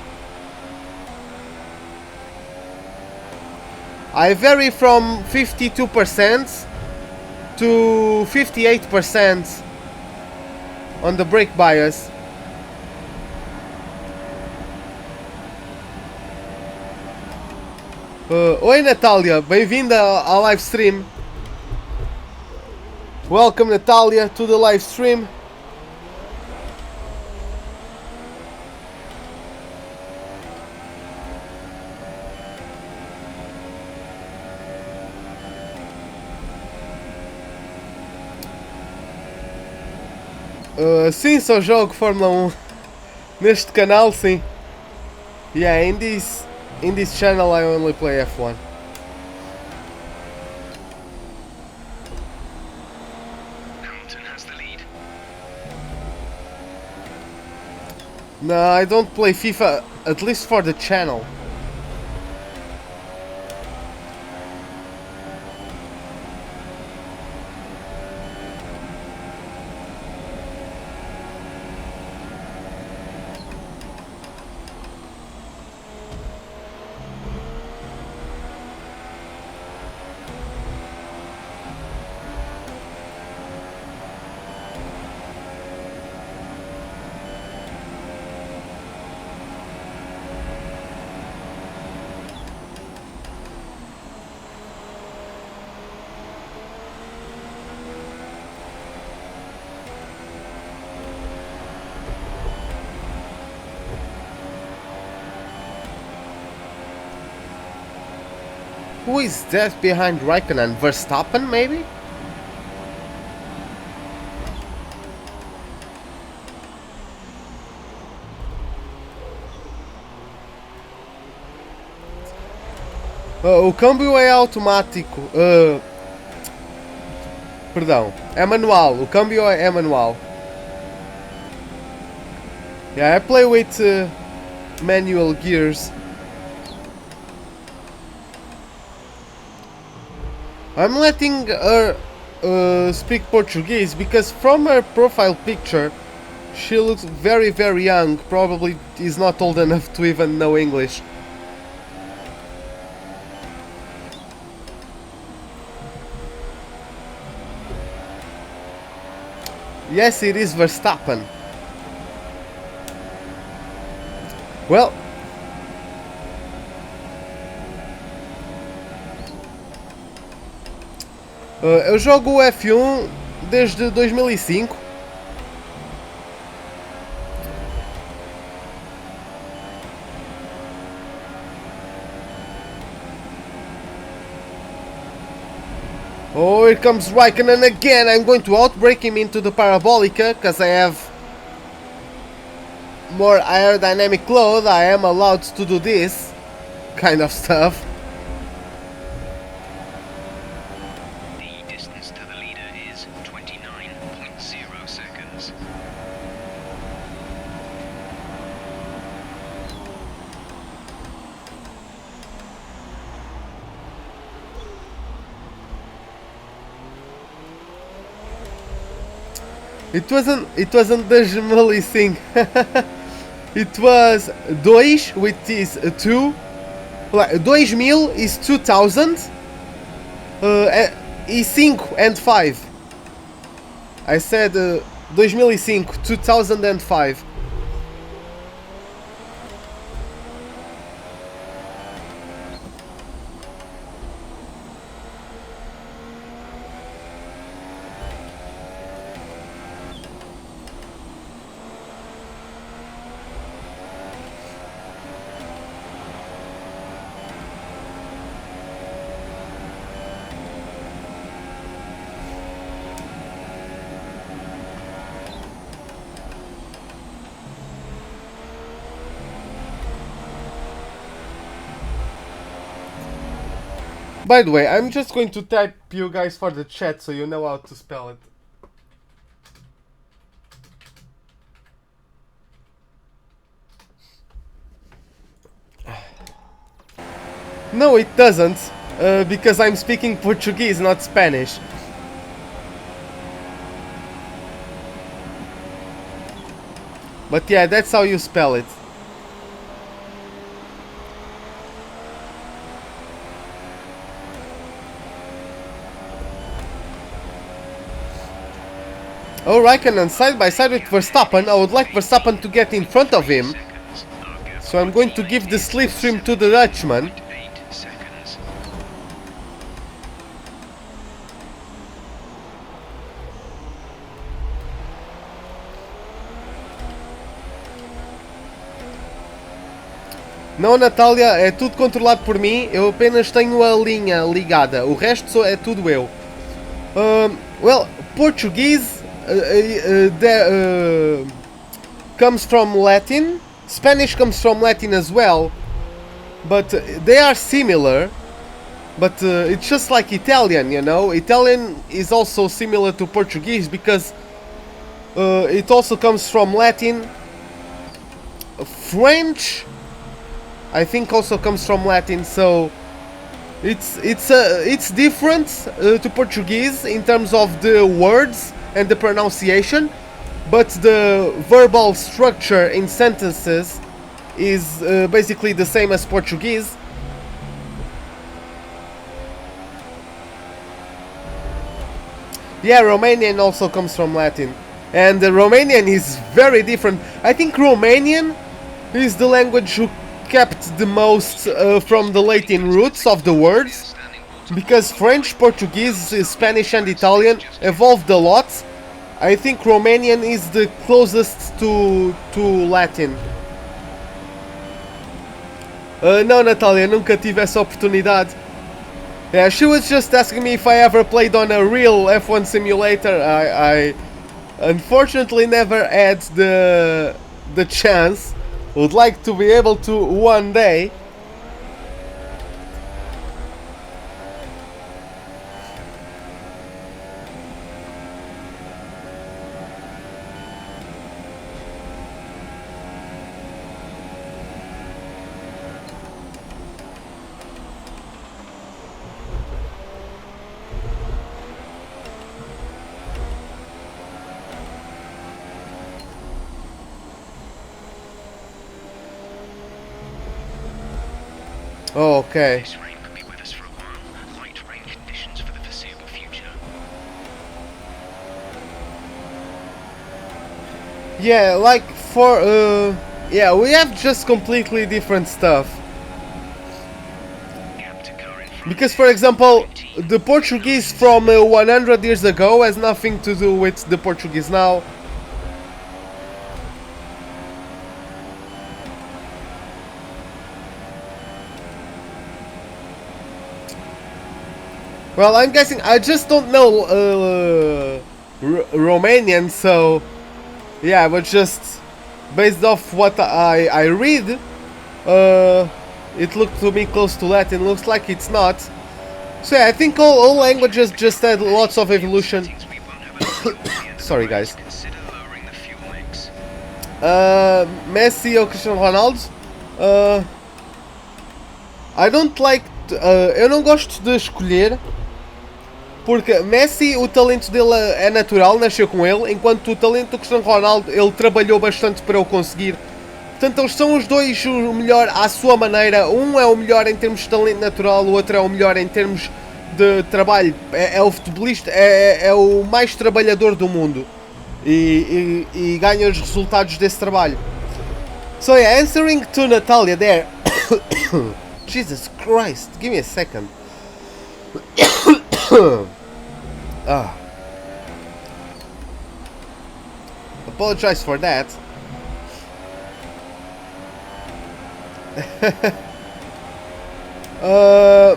I vary from 52% to 58% on the brake bias. Oi Natália, bem-vinda ao live stream. Welcome Natalia to the live stream. Sim, só jogo Fórmula 1 neste canal, sim. Yeah, in this channel I only play F1. No, I don't play FIFA, at least for the channel. Who is that behind Raikkonen? Verstappen, maybe? O câmbio é automático. Perdão, é manual. O câmbio é manual. Yeah, I play with manual gears. I'm letting her speak Portuguese because from her profile picture she looks very young, probably is not old enough to even know English. Yes, it is Verstappen. Well, eu jogo o F1 desde 2005. Oh, here comes Raikkonen again. I'm going to outbrake him into the Parabolica because I have more aerodynamic load. I am allowed to do this kind of stuff. The distance to the leader is 29.0 seconds. It wasn't 2005. It was 2, which is 2. 2000 is 2000. E 5 and 5. I said 2005, 2005. By the way, I'm just going to type you guys for the chat so you know how to spell it. No, it doesn't, because I'm speaking Portuguese, not Spanish. But yeah, that's how you spell it. Oh, Raikkonen side by side with Verstappen. I would like Verstappen to get in front of him. So I'm going to give the slipstream to the Dutchman. 8 seconds. Não, Natália, é tudo controlado por mim. Eu apenas tenho a linha ligada. O resto é tudo eu. Well, Portuguese comes from Latin. Spanish comes from Latin as well. But they are similar. But it's just like Italian, you know. Italian is also similar to Portuguese because it also comes from Latin. French, I think, also comes from Latin. So it's different to Portuguese in terms of the words and the pronunciation, but the verbal structure in sentences is basically the same as Portuguese. Yeah, Romanian also comes from Latin, and the Romanian is very different. I think Romanian is the language who kept the most from the Latin roots of the words, because French, Portuguese, Spanish and Italian evolved a lot. I think Romanian is the closest to Latin. Não, Natália, nunca tive essa oportunidade. Yeah, she was just asking me if I ever played on a real F1 simulator. I unfortunately never had the chance. Would like to be able to one day. Oh, okay. This rain could be with us for a while. Light rain conditions for the foreseeable future. Yeah, like for yeah, we have just completely different stuff. Because, for example, the Portuguese from 100 years ago has nothing to do with the Portuguese now. Well, I'm guessing. I just don't know Romanian, so yeah, but just based off what I read, it looked to me close to Latin. Looks like it's not. So yeah, I think all languages just had lots of evolution. Sorry, guys. Consider lowering the fuel mix. Messi ou Cristiano Ronaldo? I don't like. Eu não gosto de escolher. Porque Messi, o talento dele é natural, nasceu com ele, enquanto o talento do Cristiano Ronaldo, ele trabalhou bastante para o conseguir. Portanto, eles são os dois o melhor à sua maneira. Um é o melhor em termos de talento natural, o outro é o melhor em termos de trabalho. É o futebolista, é o mais trabalhador do mundo. E ganha os resultados desse trabalho. So yeah, answering to Natalia there. Jesus Christ, give me a second. Apologize for that.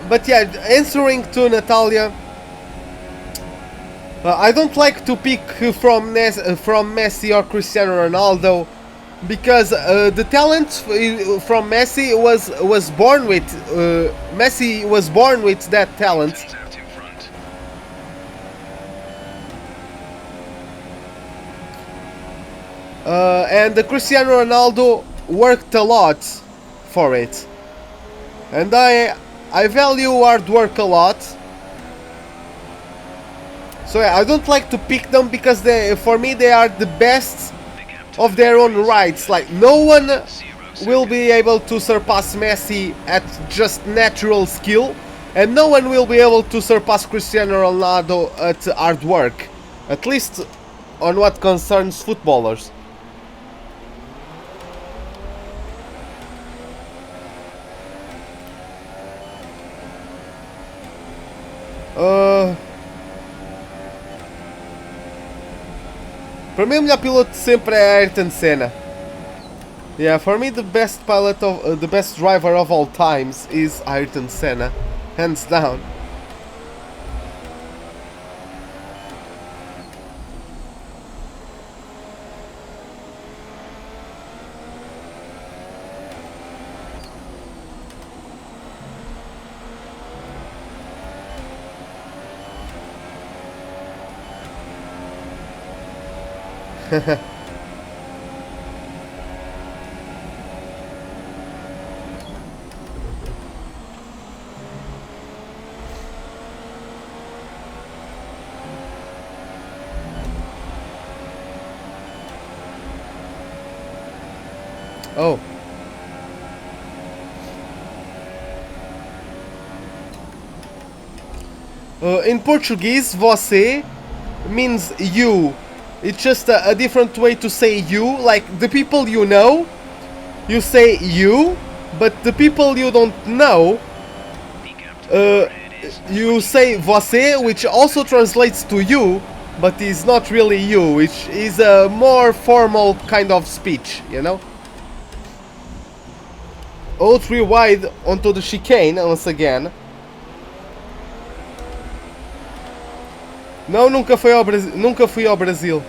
But yeah, answering to Natalia, I don't like to pick from Messi or Cristiano Ronaldo. because the talent from Messi was born with Messi was born with that talent. Turns out in front. And Cristiano Ronaldo worked a lot for it, and I value hard work a lot. So yeah, I don't like to pick them because for me they are the best The gap to of the their own leader is rights. Like no one 0 will seconds. be able to surpass Messi at just natural skill, and no one will be able to surpass Cristiano Ronaldo at hard work, at least on what concerns footballers. Para mim o melhor piloto de sempre é Ayrton Senna. Yeah, for me the best pilot of the best driver of all times is Ayrton Senna, hands down. Oh. In Portuguese, você means you. It's just a different way to say you. Like the people you know, you say you, but the people you don't know, The gap to the red is you say você, which also translates to you, but is not really you, which is a more formal kind of speech, you know? Oh, 3 wide onto the chicane once again. Não, nunca fui ao Brasil. Nunca fui ao Brasil.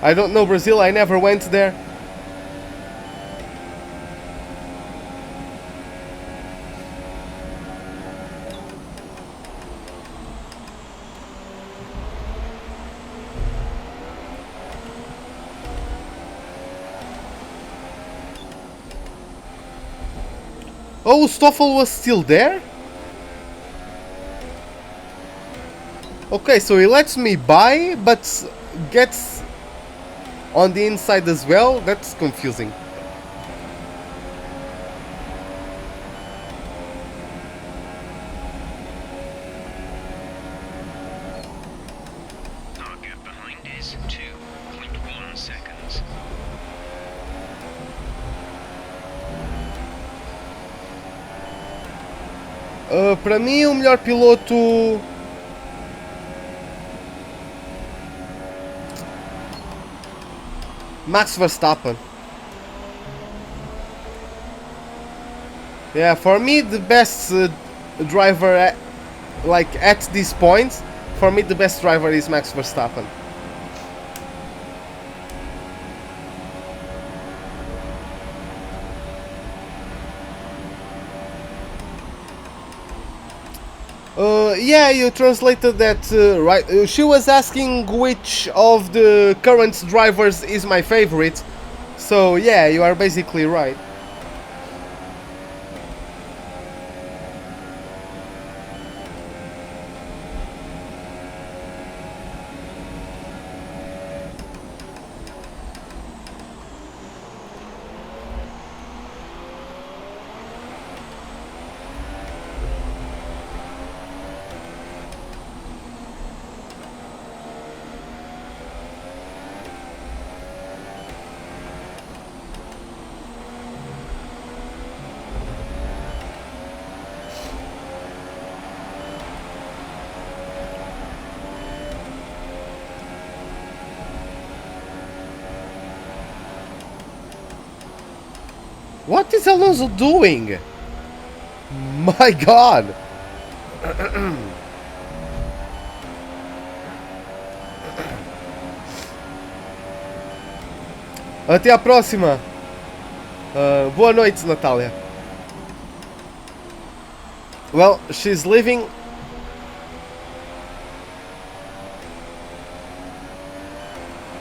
I don't know Brazil. I never went there. Oh, Stoffel was still there? Okay, so he lets me buy, but gets on the inside as well? That's confusing. our gap behind is 2.1 seconds. Para mim, o melhor piloto... Max Verstappen. Yeah, for me the best driver at this point, for me the best driver is Max Verstappen. Yeah, you translated that right. She was asking which of the current drivers is my favorite. So yeah, you are basically right. What is Alonso doing? My God! Até à próxima. Boa noite, Natália. Well, she's leaving.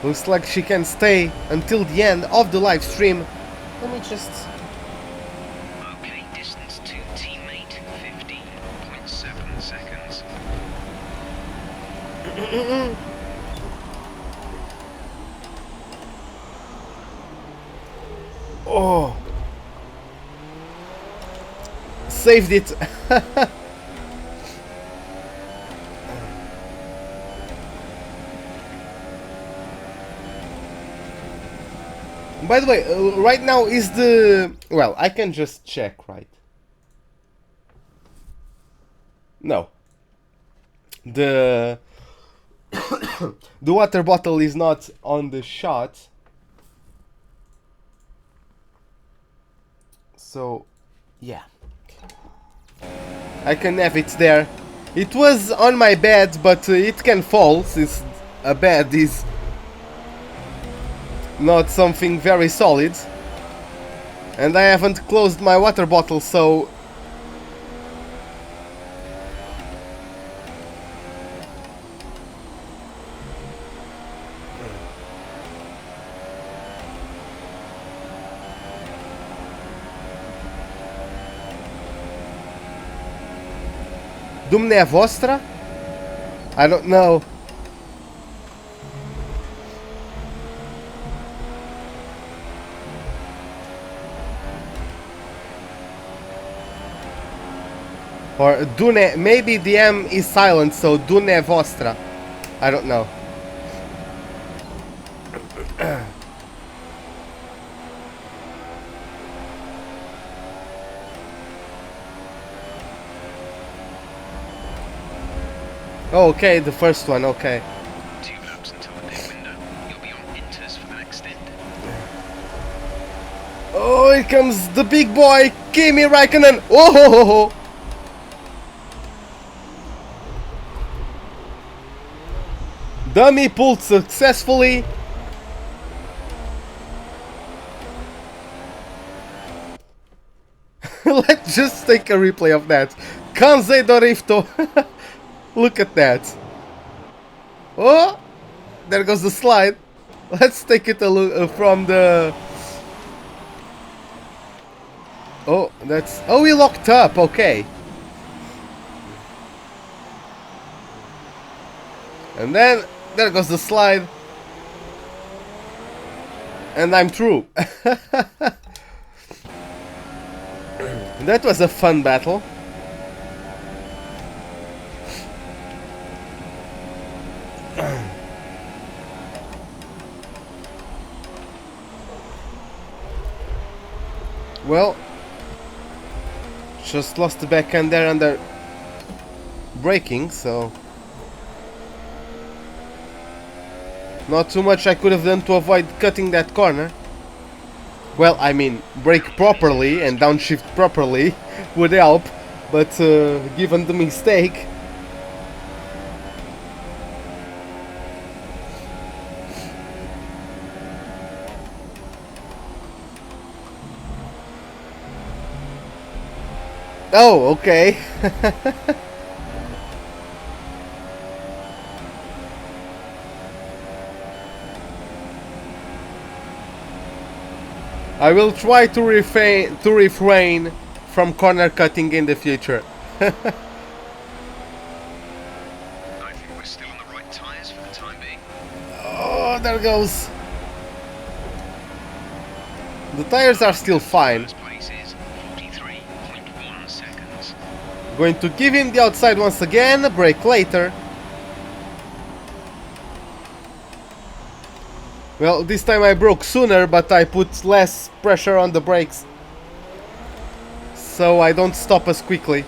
Looks like she can stay until the end of the live stream. Let me just... Okay, distance to teammate 15.7 seconds. Oh. Saved it. By the way, right now is the... Well, I can just check, right? No. The... the water bottle is not on the shot. So, yeah. I can have it there. It was on my bed, but it can fall since a bed is not something very solid. And I haven't closed my water bottle, so... Dumneavoastră? I don't know. Or Dune, maybe the M is silent, so Dumneavoastră. I don't know. Oh, okay, the first one, okay. 2 laps until the pit window. You'll be on inters for the next stint. Oh, here comes the big boy, Kimi Räikkönen. Oh, ho, ho, ho. Dummy pulled successfully. Let's just take a replay of that. Kanze Dorifto. Look at that. Oh, there goes the slide. Let's take it a look from the... Oh, that's... Oh, we locked up, okay. And then, there goes the slide. And I'm through. That was a fun battle. Well, just lost the backhand there under braking, so not too much I could have done to avoid cutting that corner. Well, I mean, brake properly and downshift properly would help, but given the mistake... Oh, okay. I will try to refrain from corner cutting in the future. I think we're still on the right tyres for the time being. Oh, there goes. The tires are still fine. First place is 43.1 seconds. Going to give him the outside once again, brake later. Well, this time I broke sooner, but I put less pressure on the brakes, so I don't stop as quickly.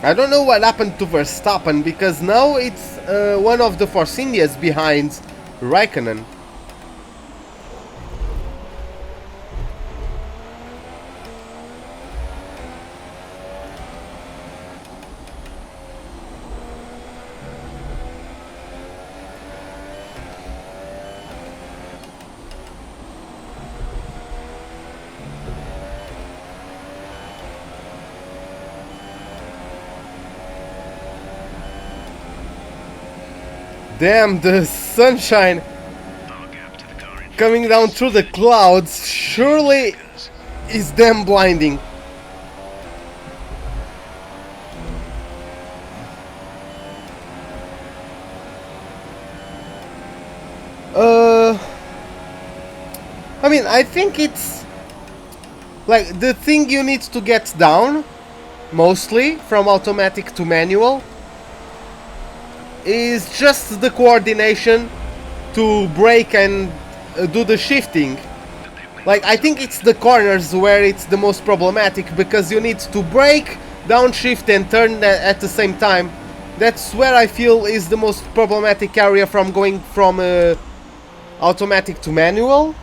I don't know what happened to Verstappen, because now it's one of the Force Indias behind Räikkönen. Damn, the sunshine Our gap to the car in coming down through the clouds surely is damn blinding. I mean, I think it's like the thing you need to get down mostly from automatic to manual is just the coordination to brake and do the shifting. Like, I think it's the corners where it's the most problematic, because you need to brake, downshift and turn at the same time. That's where I feel is the most problematic area from going from automatic to manual.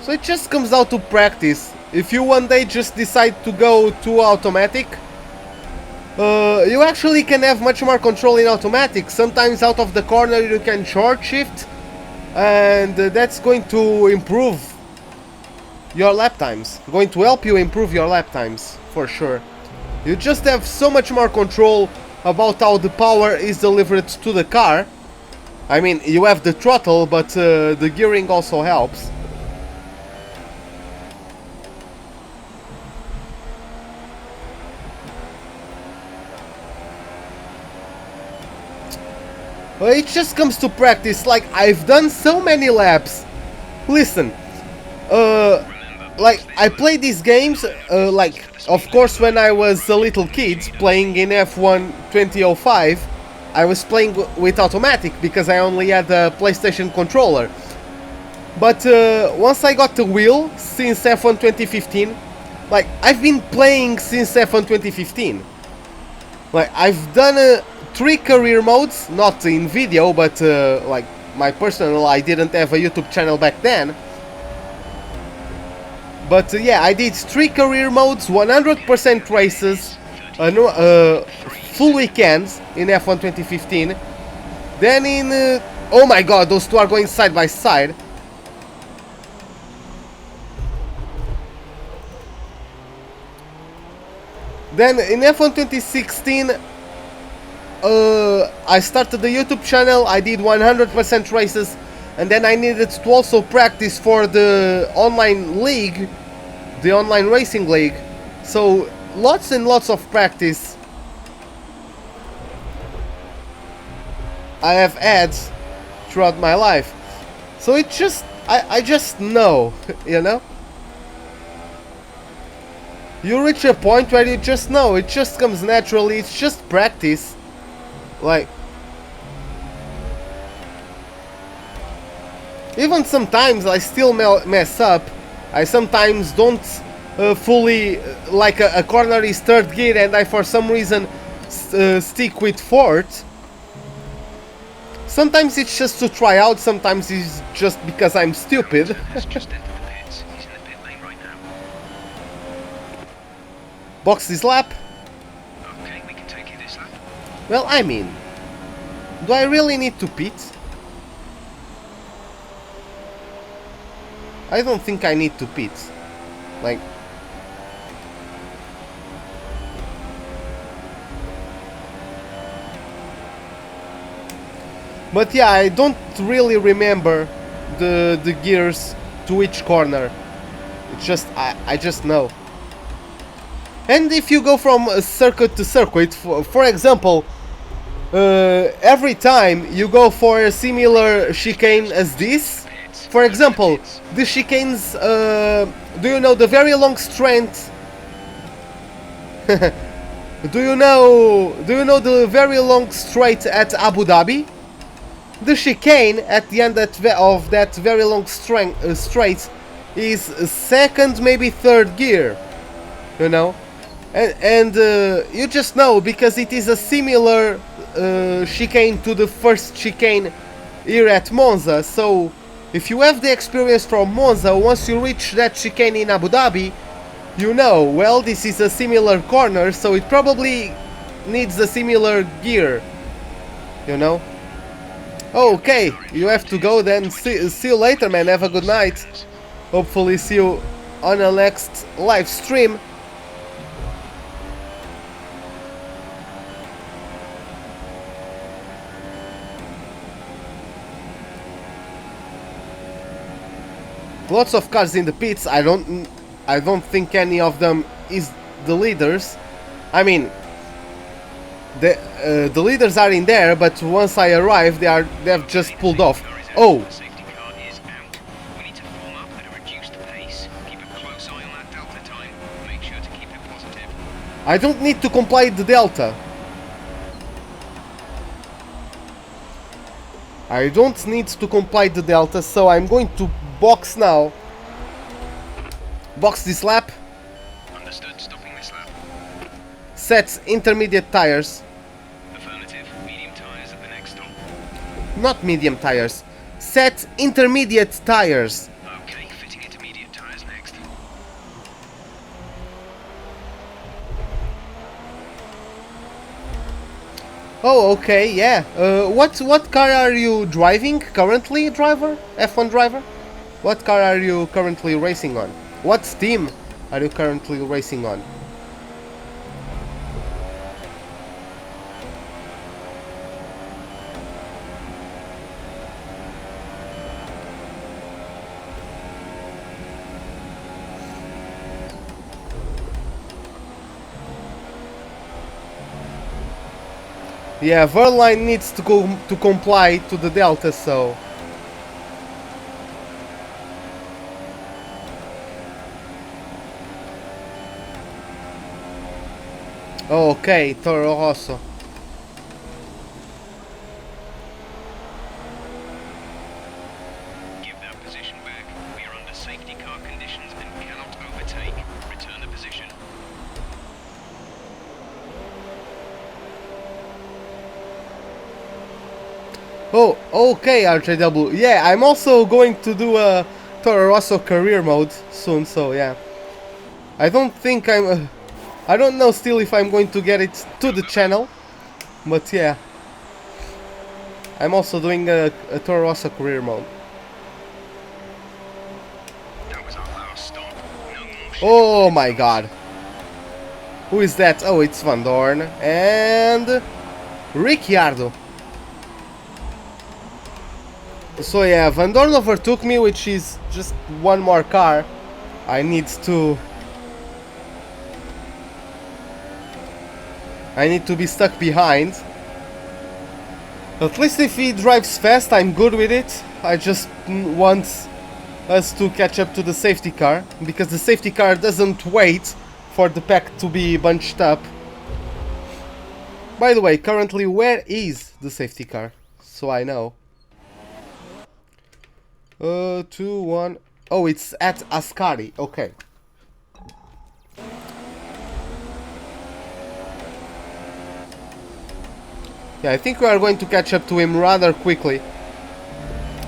So it just comes down to practice. If you one day just decide to go to automatic, you actually can have much more control in automatic. Sometimes out of the corner you can short shift, and that's going to improve your lap times. Going to help you improve your lap times, for sure. You just have so much more control about how the power is delivered to the car. I mean, you have the throttle, but the gearing also helps. Well, it just comes to practice. Like, I've done so many laps. Listen, like, I played these games, like, of course, when I was a little kid playing in F1 2005, I was playing with automatic because I only had a PlayStation controller. But once I got the wheel, since F1 2015, like, I've been playing since F1 2015. Like, I've done 3 career modes, not in video, but like my personal, I didn't have a YouTube channel back then. But yeah, I did 3 career modes, 100% races, full weekends in F1 2015. Then in... oh my god, those two are going side by side. Then in F1 2016, I started the YouTube channel, I did 100% races, and then I needed to also practice for the online league, the online racing league. So lots and lots of practice I have had throughout my life. So it just, I just know, you know? You reach a point where you just know, it just comes naturally, it's just practice. Like, even sometimes I still mess up. I sometimes don't fully, like a corner is 3rd gear and I for some reason stick with 4th. Sometimes it's just to try out, sometimes it's just because I'm stupid. has just entered the pits. He's in the pit lane right now. Box this lap. Okay, we can take you this lap. Well, I mean, do I really need to pit? I don't think I need to pit. Like... But yeah, I don't really remember the gears to each corner. It's just, I just know. And if you go from circuit to circuit, for example, every time you go for a similar chicane as this, for example, the chicanes, do you know the very long straight? do you know the very long straight at Abu Dhabi? The chicane at the end of that very long straight is 2nd, maybe 3rd gear, you know? And you just know because it is a similar chicane to the first chicane here at Monza. So if you have the experience from Monza, once you reach that chicane in Abu Dhabi, you know, well, this is a similar corner, so it probably needs a similar gear, you know? Okay, you have to go then. See you later, man. Have a good night. Hopefully see you on the next live stream. Lots of cars in the pits. I don't think any of them is the leaders. I mean, the leaders are in there, but once I arrive, they've just pulled off. Oh, The safety car is out. We need to form up at a reduced pace. Keep a close eye on that delta time. Make sure to keep it positive. I don't need to comply the delta. I don't need to comply the delta, so I'm going to box now. Box this lap. Understood. Stopping this lap. Set intermediate tires. Affirmative. Medium tires at the next stop. Not medium tires. Set intermediate tires. Okay, fitting intermediate tires next. Oh, okay, yeah. What car are you driving currently, driver? F1 driver? What car are you currently racing on? What team are you currently racing on? Yeah, Verline needs to go to comply to the delta, so okay, Toro Rosso. Give that position back. We are under safety car conditions and cannot overtake. Return the position. Oh, okay, RJW. Yeah, I'm also going to do a Toro Rosso career mode soon, so yeah. I don't think I don't know still if I'm going to get it to the channel, but yeah. I'm also doing a Toro Rosso career mode. That was our last stop. No more Oh my god. Who is that? Oh, it's Van Dorn and Ricciardo. So yeah, Van Dorn overtook me, which is just one more car. I need to be stuck behind. At least if he drives fast, I'm good with it. I just want us to catch up to the safety car, because the safety car doesn't wait for the pack to be bunched up. By the way, currently, where is the safety car? So I know. 2, 1. Oh, it's at Ascari. Okay. Yeah, I think we are going to catch up to him rather quickly.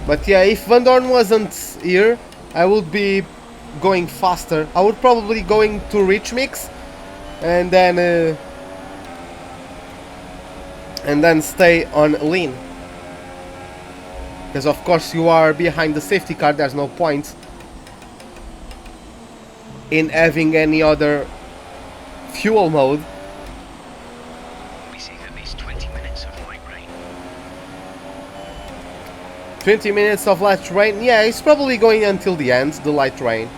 But yeah, if Van Dorn wasn't here, I would be going faster. I would probably going to Rich Mix and then stay on lean. Because of course you are behind the safety car, there's no point in having any other fuel mode. We'll be seeing at least 20 minutes of light rain. 20 minutes of light rain? Yeah, it's probably going until the end, the light rain.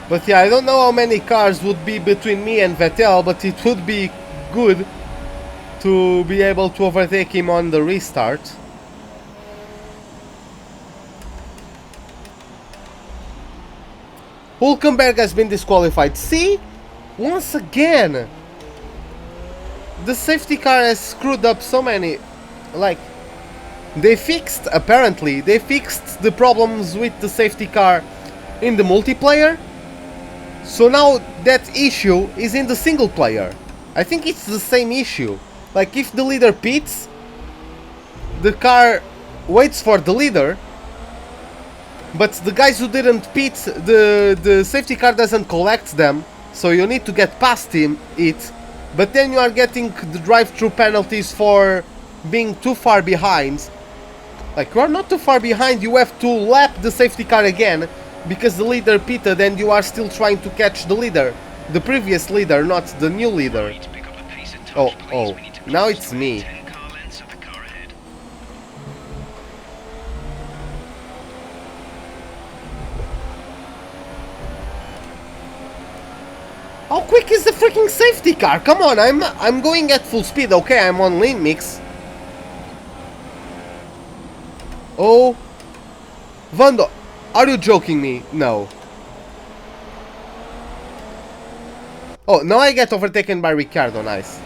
But yeah, I don't know how many cars would be between me and Vettel, but it would be good to be able to overtake him on the restart. Hulkenberg has been disqualified. See? Once again! The safety car has screwed up so many... Like... Apparently, they fixed the problems with the safety car in the multiplayer. So now that issue is in the single player. I think it's the same issue. Like if the leader pits, the car waits for the leader, but the guys who didn't pit, the safety car doesn't collect them, so you need to get past it, but then you are getting the drive-through penalties for being too far behind. Like, you are not too far behind, you have to lap the safety car again, because the leader pitted and you are still trying to catch the leader. The previous leader, not the new leader. Right, pick up the pace a touch, Oh, please. oh, We need to now close it's to me. 10 car lengths of the car ahead. How quick is the freaking safety car? Come on, I'm going at full speed. Okay, I'm on lane mix. Oh, Vando, are you joking me? No. Oh, now I get overtaken by Ricardo. Nice.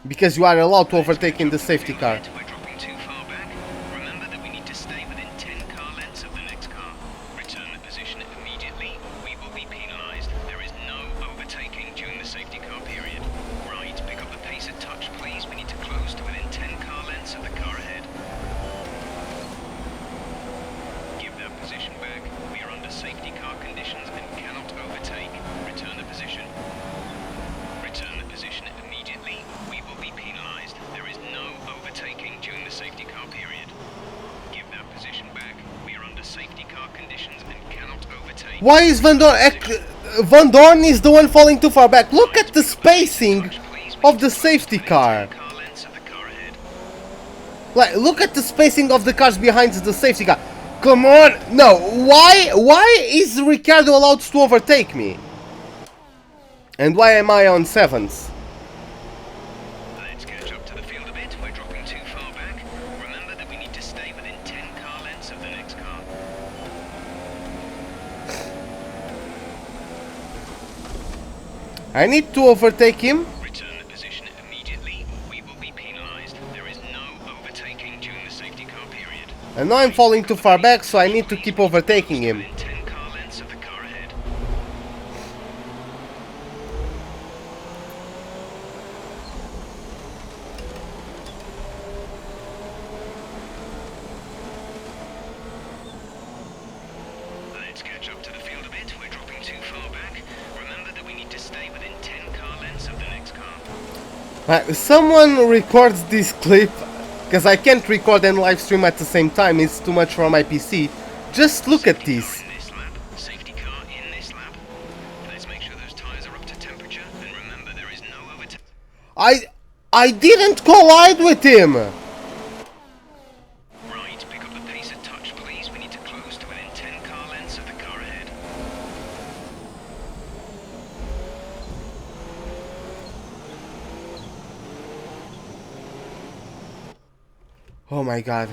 Because you are allowed to overtake in the safety car. We're dropping too far back. Remember that we need to stay within 10 car lengths of the next car. Return the position immediately. We will be penalised. There is no overtaking during the safety car period. Right, pick up the pace a touch, please. We need to close to within 10 car lengths of the car ahead. Give that position back. We are under safety car conditions and cannot overtake. Return the position. Return the position immediately. We will be penalised. There is no overtaking during the safety car period. Give that position back. We are under safety car conditions and cannot overtake. Why is Van Dorn... Van Dorn is the one falling too far back. Look at the spacing of the safety car. Car lengths of the car ahead. Like, look at the spacing of the cars behind the safety car. Come on! No, why is Ricardo allowed to overtake me? And why am I on 7th? Let's catch up to the field a bit. We're dropping too far back. Remember that we need to stay within 10 car lengths of the next car. I need to overtake him. Return the position immediately. We will be penalised. There is no overtaking during the safety car period. And now I'm falling too far back, so I need to keep overtaking him. Within 10 car lengths of the car ahead. Let's catch up to the field a bit. We're dropping too far back. Remember that we need to stay within 10 car lengths of the next car. Someone records this clip, because I can't record and live stream at the same time, it's too much for my PC. Just look at this. In this lap, safety car in this lap. Let's make sure those tires are up to temperature, and remember there is no overtaking. I didn't collide with him! Right, pick up the pace a touch, please. We need to close to within 10 car lengths of the car ahead. Oh my god.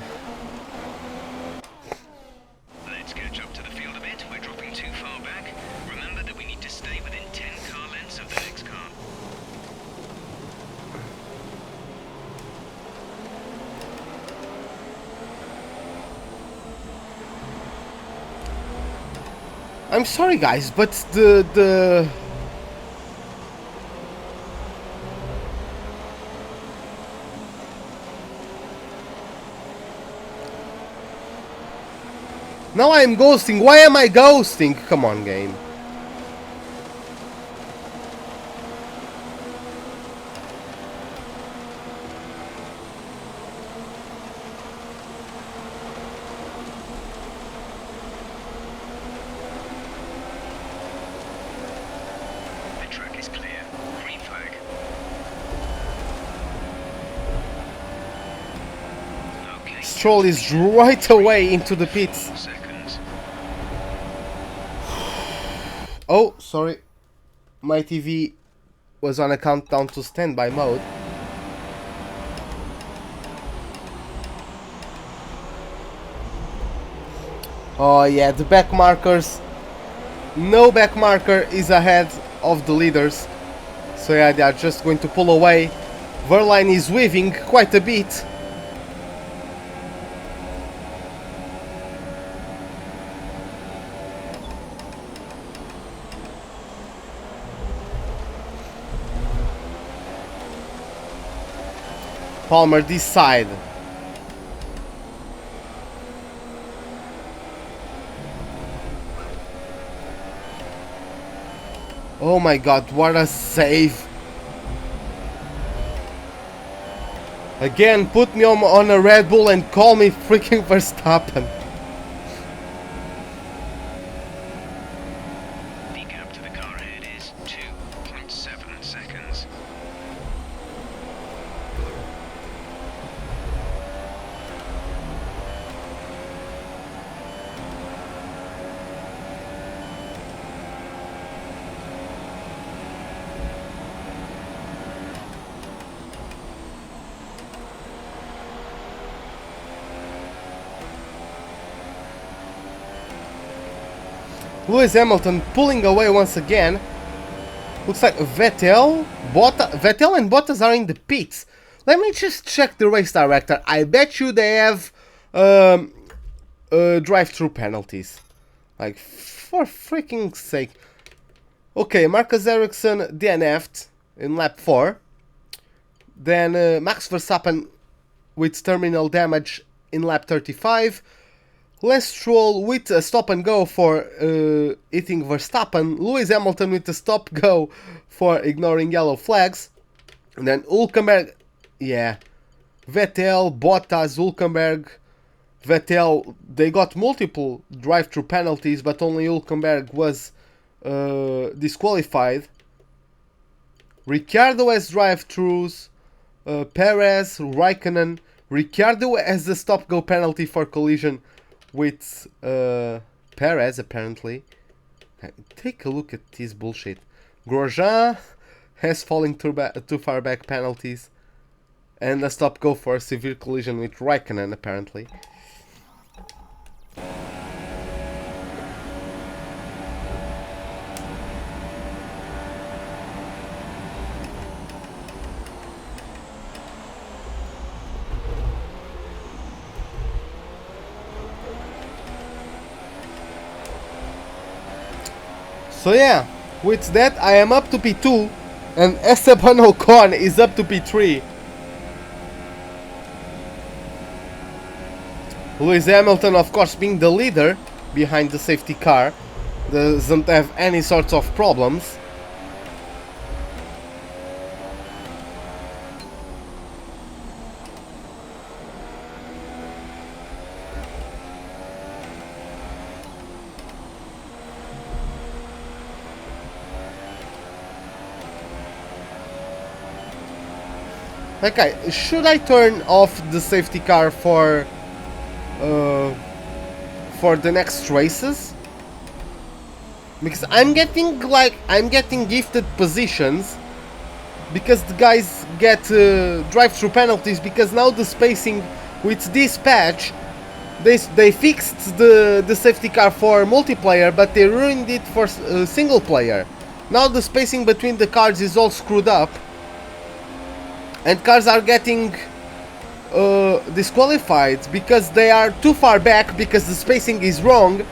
Let's catch up to the field a bit. We're dropping too far back. Remember that we need to stay within 10 car lengths of the next car. I'm sorry guys, but the... Now I'm ghosting. Why am I ghosting? Come on, game. The track is clear. Green flag. Okay. Stroll is right away into the pits. 4 seconds. Oh, sorry. My TV was on a countdown to standby mode. Oh yeah, the back markers. No back marker is ahead of the leaders. So yeah, they are just going to pull away. Verline is weaving quite a bit. Palmer this side. Oh my god, what a save. Again, put me on a Red Bull and call me freaking Verstappen. Lewis Hamilton pulling away once again. Looks like Vettel and Bottas are in the pits. Let me just check the race director. I bet you they have drive-through penalties. Like, for freaking sake. Okay, Marcus Ericsson DNF'd in lap 4. Then Max Verstappen with terminal damage in lap 35. Lance Stroll with a stop and go for hitting Verstappen. Lewis Hamilton with a stop go for ignoring yellow flags. And then Hülkenberg, yeah, Vettel, Bottas, Hülkenberg, Vettel, they got multiple drive-through penalties, but only Hülkenberg was disqualified. Ricciardo has drive-throughs, Perez, Raikkonen. Ricciardo has the stop-go penalty for collision with Perez, apparently. Take a look at this bullshit. Grosjean has falling too far back penalties. And a stop-go for a severe collision with Raikkonen, apparently. So yeah, with that I am up to P2 and Esteban Ocon is up to P3. Lewis Hamilton, of course, being the leader behind the safety car, doesn't have any sorts of problems. Okay, should I turn off the safety car for the next races? Because I'm getting gifted positions because the guys get drive-through penalties, because now the spacing with this patch, they fixed the safety car for multiplayer, but they ruined it for single player. Now the spacing between the cars is all screwed up. And cars are getting disqualified because they are too far back because the spacing is wrong,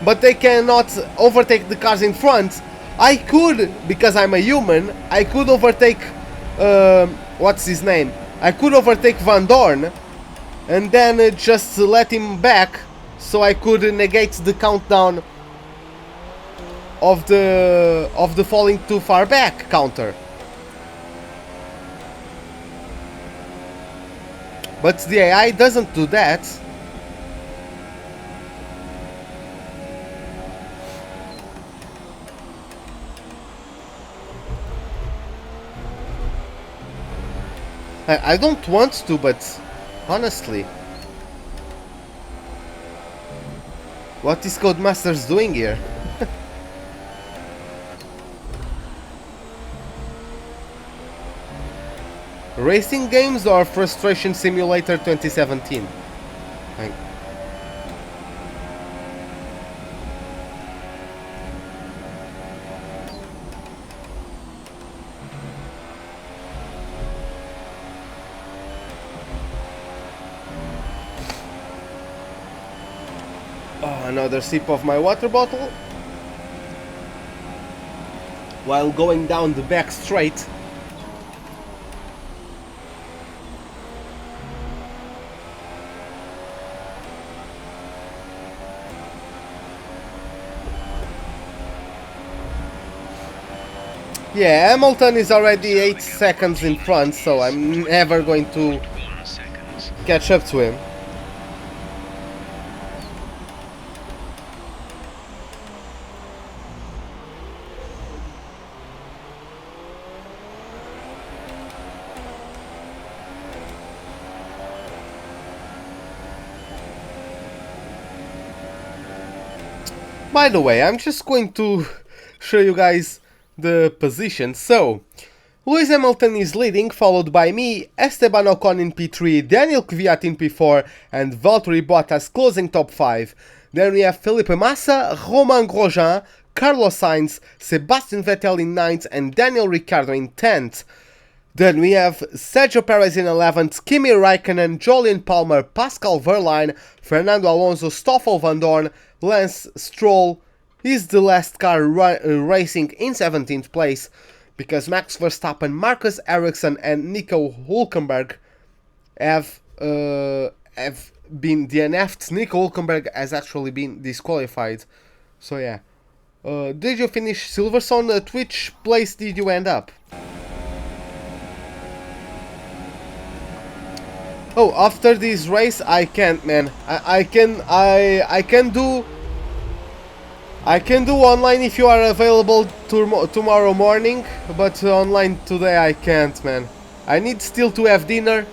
but they cannot overtake the cars in front. I could, because I'm a human, I could overtake, what's his name? I could overtake Van Dorn and then just let him back so I could negate the countdown of the falling too far back counter. But the AI doesn't do that. I don't want to, but honestly, what is Codemasters doing here? Racing games or Frustration Simulator 2017? Oh, another sip of my water bottle while going down the back straight. Yeah, Hamilton is already 8 seconds in front, so I'm never going to catch up to him. By the way, I'm just going to show you guys the position. So, Lewis Hamilton is leading, followed by me, Esteban Ocon in P3, Daniel Kvyat in P4, and Valtteri Bottas closing top 5. Then we have Felipe Massa, Romain Grosjean, Carlos Sainz, Sebastian Vettel in 9th, and Daniel Ricciardo in 10th. Then we have Sergio Perez in 11th, Kimi Raikkonen, Jolyon Palmer, Pascal Wehrlein, Fernando Alonso, Stoffel Van Dorn, Lance Stroll is the last car racing in 17th place, because Max Verstappen, Marcus Ericsson, and Nico Hülkenberg have been DNF'd. Nico Hülkenberg has actually been disqualified. So yeah. Did you finish Silverstone? Which place did you end up? Oh, after this race I can't, man. I can do online if you are available tomorrow morning, but online today I can't, man. I need still to have dinner,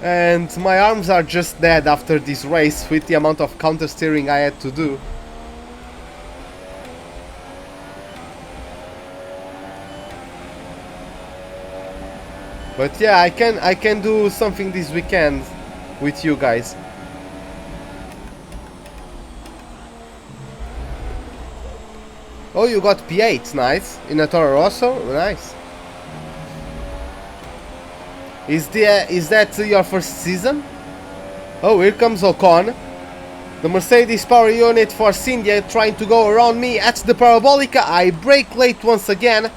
and my arms are just dead after this race with the amount of counter steering I had to do. But yeah, I can do something this weekend with you guys. Oh, you got P8, nice. In a Toro Rosso, nice. Is that your first season? Oh, here comes Ocon. The Mercedes power unit for India trying to go around me at the Parabolica. I brake late once again.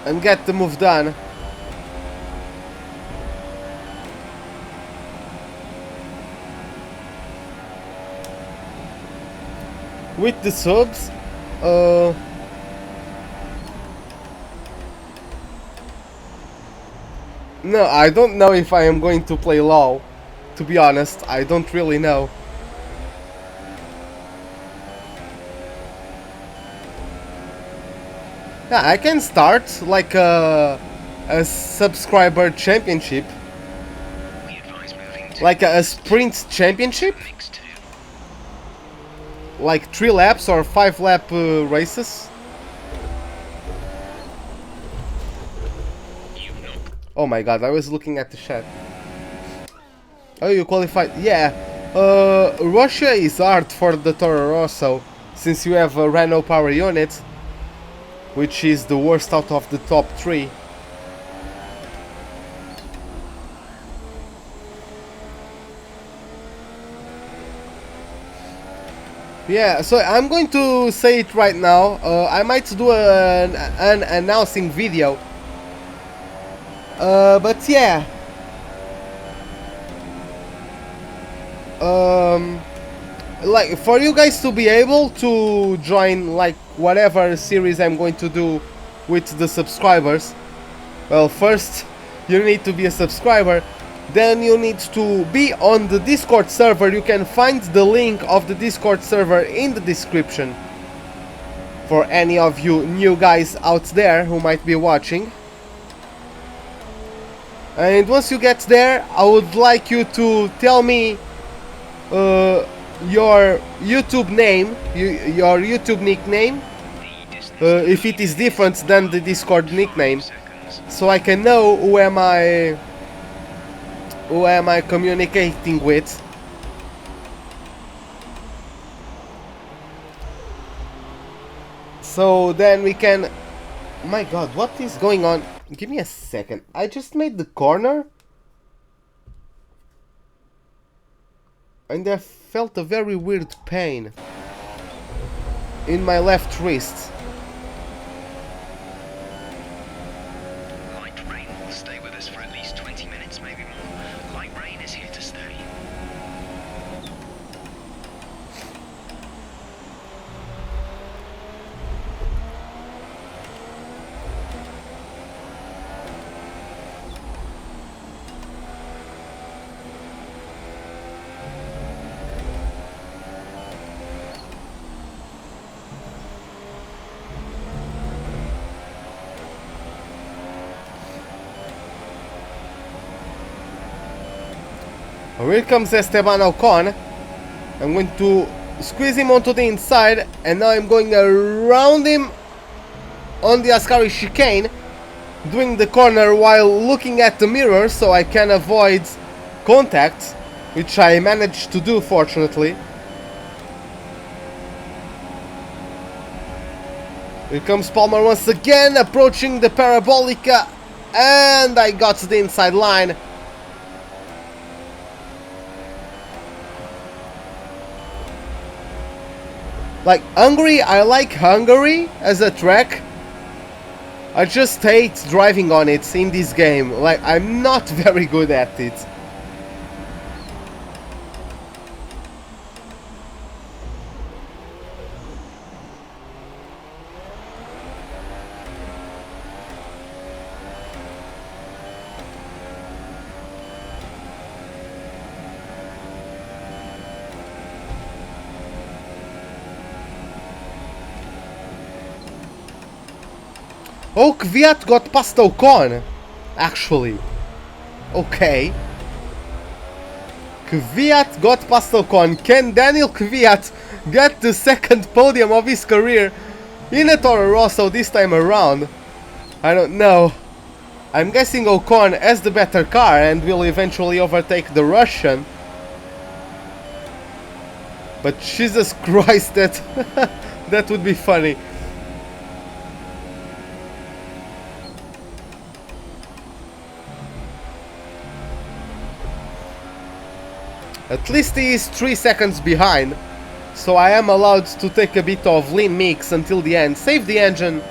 And get the move done. With the subs, no, I don't know if I am going to play LoL. To be honest, I don't really know. Yeah, I can start like a subscriber championship, like a sprint championship, like 3 laps or 5 lap races. Oh my god, I was looking at the chat. Oh, you qualified? Yeah. Russia is hard for the Toro Rosso, since you have a Renault power unit, which is the worst out of the top 3. Yeah, so I'm going to say it right now. I might do an announcing video. But yeah. Like, for you guys to be able to join like whatever series I'm going to do with the subscribers, well, first you need to be a subscriber, then you need to be on the Discord server. You can find the link of the Discord server in the description for any of you new guys out there who might be watching. And once you get there, I would like you to tell me your YouTube name, your YouTube nickname, if it is different than the Discord nickname, so I can know who am I communicating with. So then we can... My god, what is going on? Give me a second. I just made the corner and I felt a very weird pain in my left wrist. Light rain will stay with us for at least 20 minutes, maybe more. Light rain is here to stay. Here comes Esteban Ocon. I'm going to squeeze him onto the inside, and now I'm going around him on the Ascari chicane, doing the corner while looking at the mirror so I can avoid contact, which I managed to do fortunately. Here comes Palmer once again, approaching the Parabolica, and I got to the inside line. Like Hungary, I like Hungary as a track. I just hate driving on it in this game. Like, I'm not very good at it. Oh, Kvyat got past Ocon, actually. Okay. Kvyat got past Ocon. Can Daniel Kvyat get the second podium of his career in a Toro Rosso this time around? I don't know. I'm guessing Ocon has the better car and will eventually overtake the Russian. But Jesus Christ, that would be funny. At least he is 3 seconds behind, so I am allowed to take a bit of lean mix until the end. Save the engine,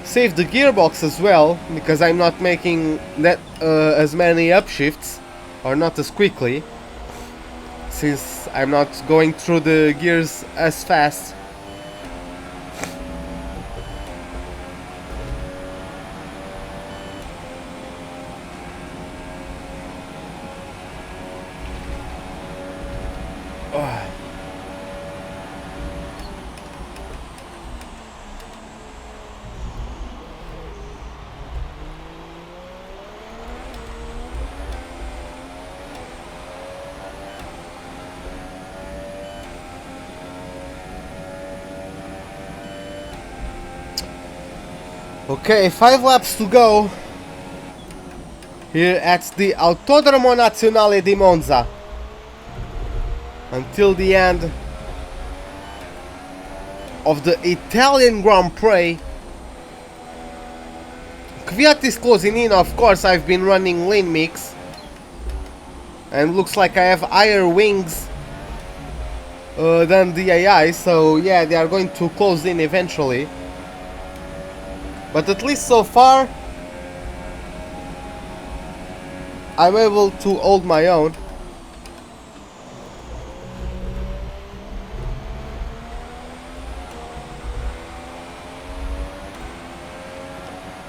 save the gearbox as well, because I'm not making that as many upshifts, or not as quickly, since I'm not going through the gears as fast. Okay, 5 laps to go here at the Autodromo Nazionale di Monza until the end of the Italian Grand Prix. Kvyat is closing in. Of course, I've been running lean mix and looks like I have higher wings than the AI, so yeah, they are going to close in eventually. But at least so far, I'm able to hold my own.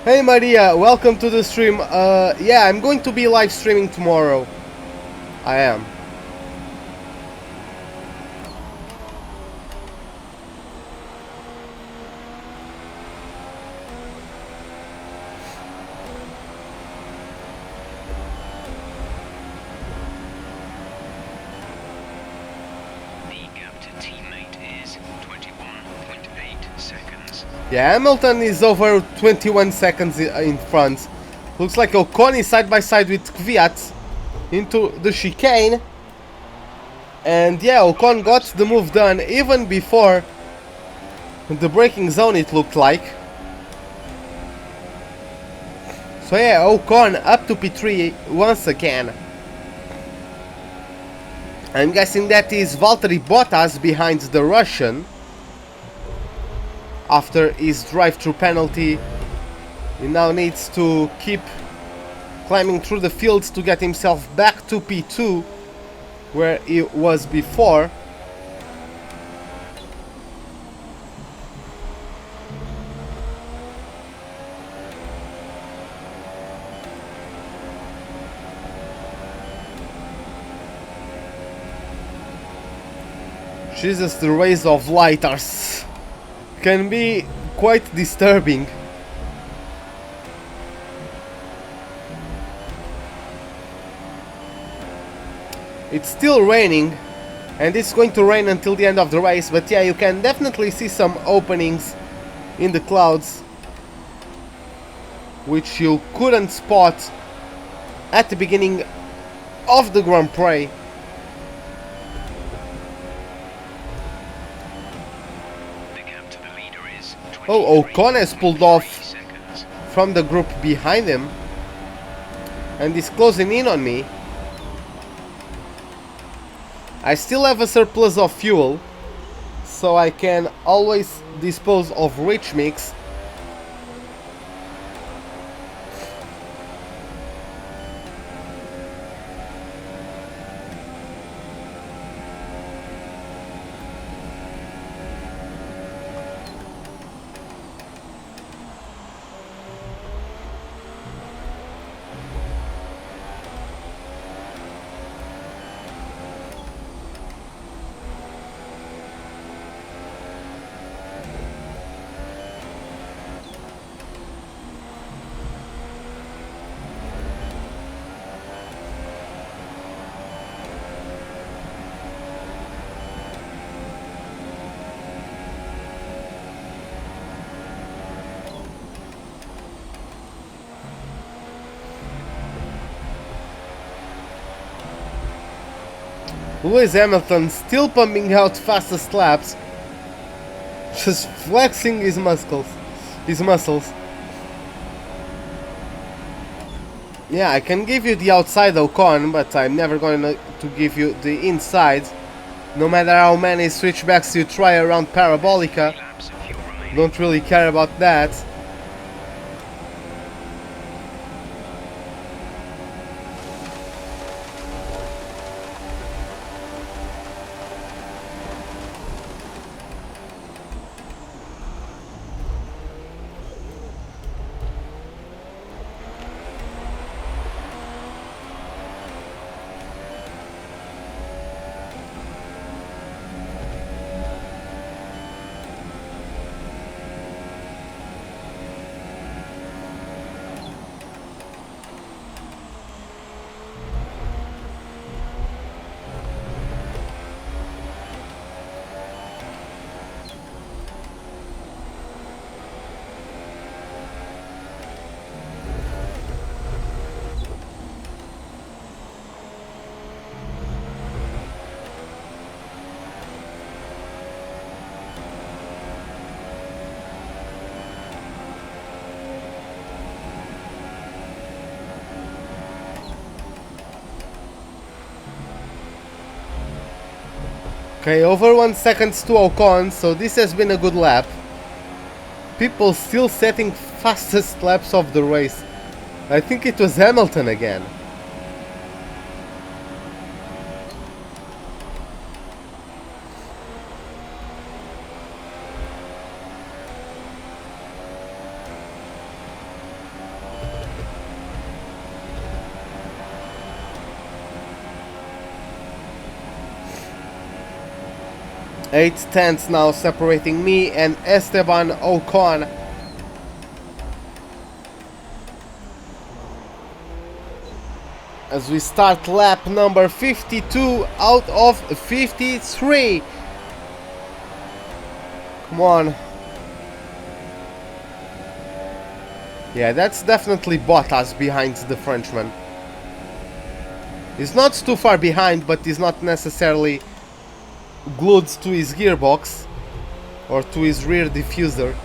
Hey Maria, welcome to the stream. Yeah, I'm going to be live streaming tomorrow. I am. Yeah, Hamilton is over 21 seconds in front. Looks like Ocon is side by side with Kvyat into the chicane. And yeah, Ocon got the move done even before the braking zone, it looked like. So yeah, Ocon up to P3 once again. I'm guessing that is Valtteri Bottas behind the Russian. After his drive-through penalty, he now needs to keep climbing through the fields to get himself back to P2, where he was before. Jesus, the rays of light can be quite disturbing. It's still raining, and it's going to rain until the end of the race, but yeah, you can definitely see some openings in the clouds, which you couldn't spot at the beginning of the Grand Prix. The gap to the leader is Oh, Ocon has pulled off 23 seconds. from the group behind him and is closing in on me. I still have a surplus of fuel, so I can always dispose of rich mix. Lewis Hamilton still pumping out fastest laps, just flexing his muscles. Yeah, I can give you the outside Ocon, but I'm never going to give you the inside. No matter how many switchbacks you try around Parabolica, Laps of fuel remaining. don't really care about that. Okay, over 1 second to Ocon, so this has been a good lap. People still setting fastest laps of the race. I think it was Hamilton again. Eight tenths now separating me and Esteban Ocon. As we start lap number 52 out of 53. Come on. Yeah, that's definitely Bottas behind the Frenchman. He's not too far behind, but he's not necessarily glued to his gearbox or to his rear diffuser.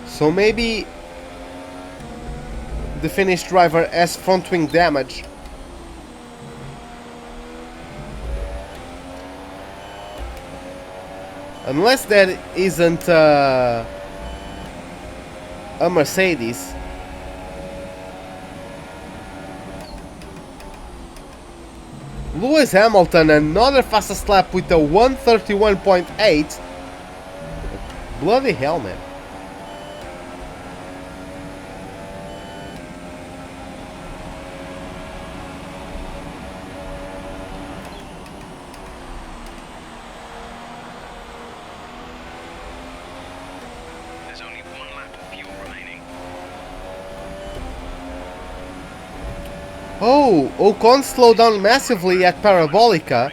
So maybe the Finnish driver has front wing damage. Unless that isn't a Mercedes. Lewis Hamilton, another fastest lap with a 131.8. Bloody hell, man. There's only 1 lap of fuel remaining. Oh, Ocon slowed down massively at Parabolica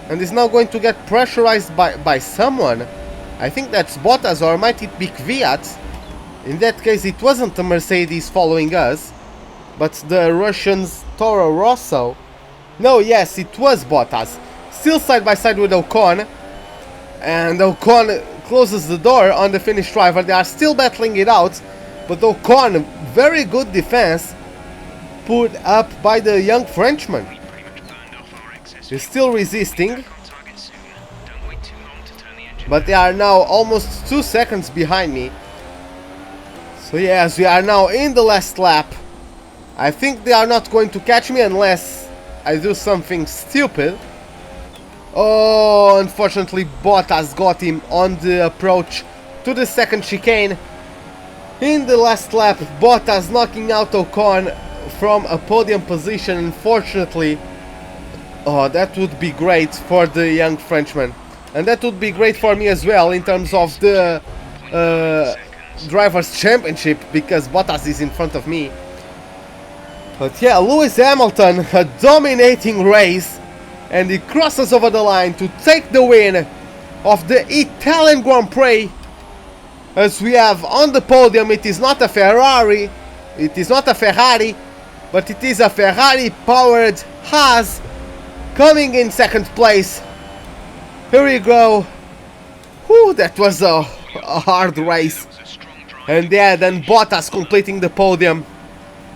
and is now going to get pressurized by someone. I think that's Bottas, or might it be Kvyat? In that case, it wasn't a Mercedes following us, but the Russian's Toro Rosso. No, yes, it was Bottas. Still side by side with Ocon. And Ocon closes the door on the Finnish driver. They are still battling it out. But Ocon, very good defense put up by the young Frenchman. He's still resisting. But they are now almost 2 seconds behind me. So yes, we are now in the last lap. I think they are not going to catch me unless I do something stupid. Oh, unfortunately Bottas got him on the approach to the second chicane. In the last lap, Bottas knocking out Ocon from a podium position, unfortunately. Oh, that would be great for the young Frenchman. And that would be great for me as well in terms of the Drivers' Championship, because Bottas is in front of me. But yeah, Lewis Hamilton, a dominating race, and he crosses over the line to take the win of the Italian Grand Prix. As we have on the podium, it is not a Ferrari, but it is a Ferrari-powered Haas coming in second place. Here we go. Whew, that was a hard race. And yeah, then Bottas completing the podium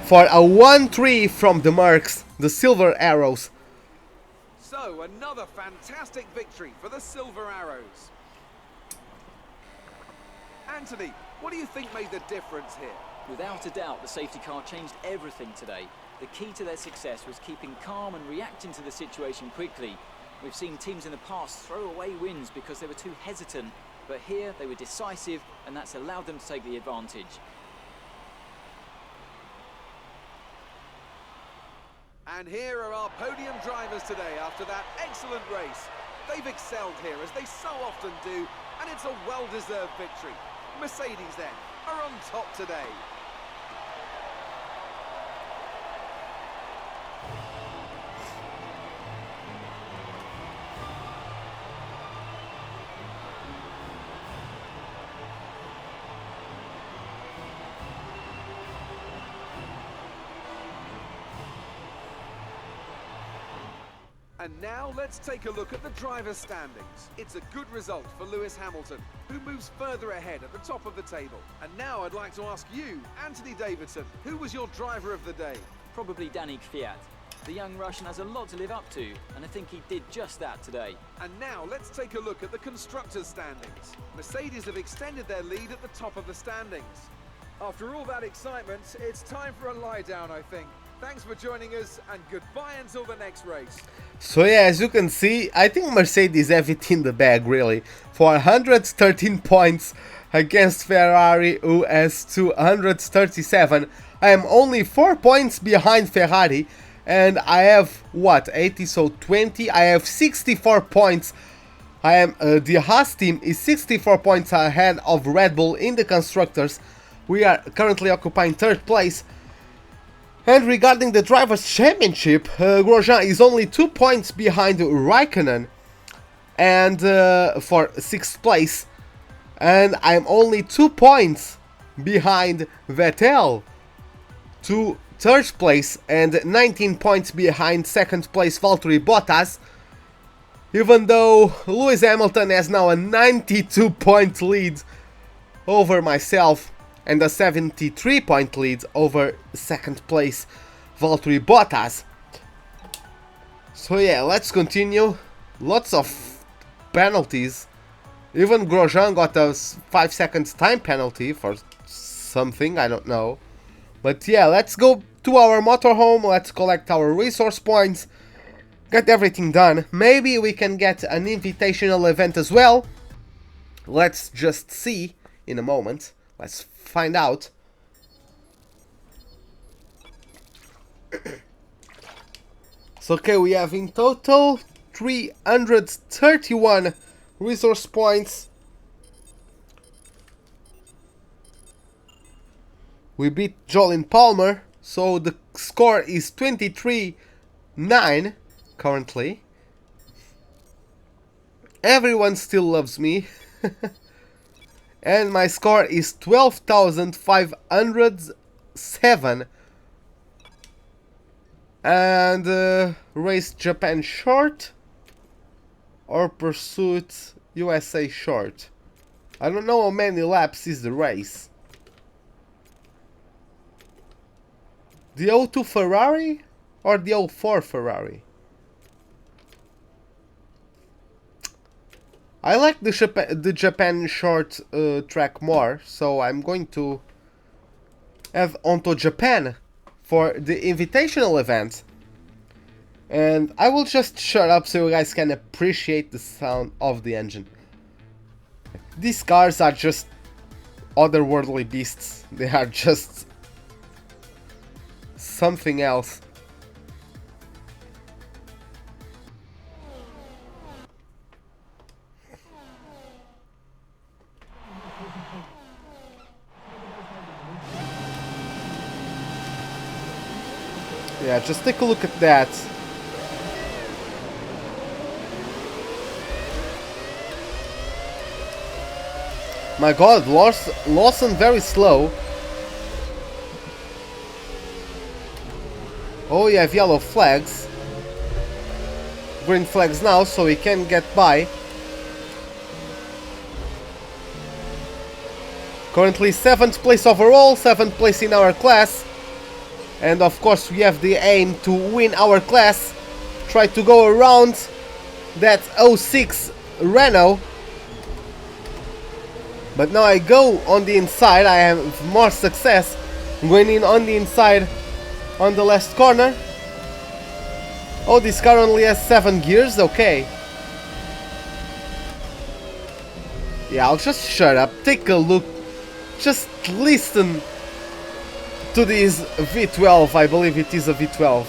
for a 1-3 from the Mercs, the Silver Arrows. So, another fantastic victory for the Silver Arrows. Anthony, what do you think made the difference here? Without a doubt, the safety car changed everything today. The key to their success was keeping calm and reacting to the situation quickly. We've seen teams in the past throw away wins because they were too hesitant, but here they were decisive, and that's allowed them to take the advantage. And here are our podium drivers today after that excellent race. They've excelled here, as they so often do, and it's a well-deserved victory. Mercedes, then, are on top today. And now let's take a look at the driver's standings. It's a good result for Lewis Hamilton, who moves further ahead at the top of the table. And now I'd like to ask you, Anthony Davidson, who was your driver of the day? Probably Danny Kvyat. The young Russian has a lot to live up to, and I think he did just that today. And now let's take a look at the constructors' standings. Mercedes have extended their lead at the top of the standings. After all that excitement, it's time for a lie down, I think. Thanks for joining us, and goodbye until the next race. So yeah, as you can see, I think Mercedes have it in the bag, really. 413 points against Ferrari, who has 237. I am only 4 points behind Ferrari, and I have, what, 80, so 20? I have 64 points. I am, the Haas team is 64 points ahead of Red Bull in the Constructors. We are currently occupying 3rd place. And regarding the Drivers' Championship, Grosjean is only 2 points behind Raikkonen and for 6th place. And I'm only 2 points behind Vettel to 3rd place and 19 points behind 2nd place Valtteri Bottas. Even though Lewis Hamilton has now a 92 point lead over myself, and a 73 point lead over 2nd place Valtteri Bottas. So yeah, let's continue. Lots of penalties. Even Grosjean got a 5 seconds time penalty for something, I don't know. But yeah, let's go to our motorhome, let's collect our resource points, get everything done. Maybe we can get an invitational event as well. Let's just see in a moment. Let's find out. So okay, we have in total 331 resource points. We beat Jolyn Palmer, so the score is 23-9 currently. Everyone still loves me. And my score is 12,507. And race Japan short or pursuit USA short. I don't know how many laps is the race. The O2 Ferrari or the O4 Ferrari? I like the Japan short track more, so I'm going to have onto Japan for the invitational event. And I will just shut up so you guys can appreciate the sound of the engine. These cars are just otherworldly beasts. They are just something else. Yeah, just take a look at that. My god, Lawson very slow. Oh, you have yellow flags. Green flags now, so he can get by. Currently 7th place overall, 7th place in our class. And of course we have the aim to win our class. Try to go around that 06 Renault. But now I go on the inside, I have more success going in on the inside on the last corner. Oh, this car only has 7 gears, okay. Yeah, I'll just shut up, take a look, just listen to this V12, I believe it is a V12.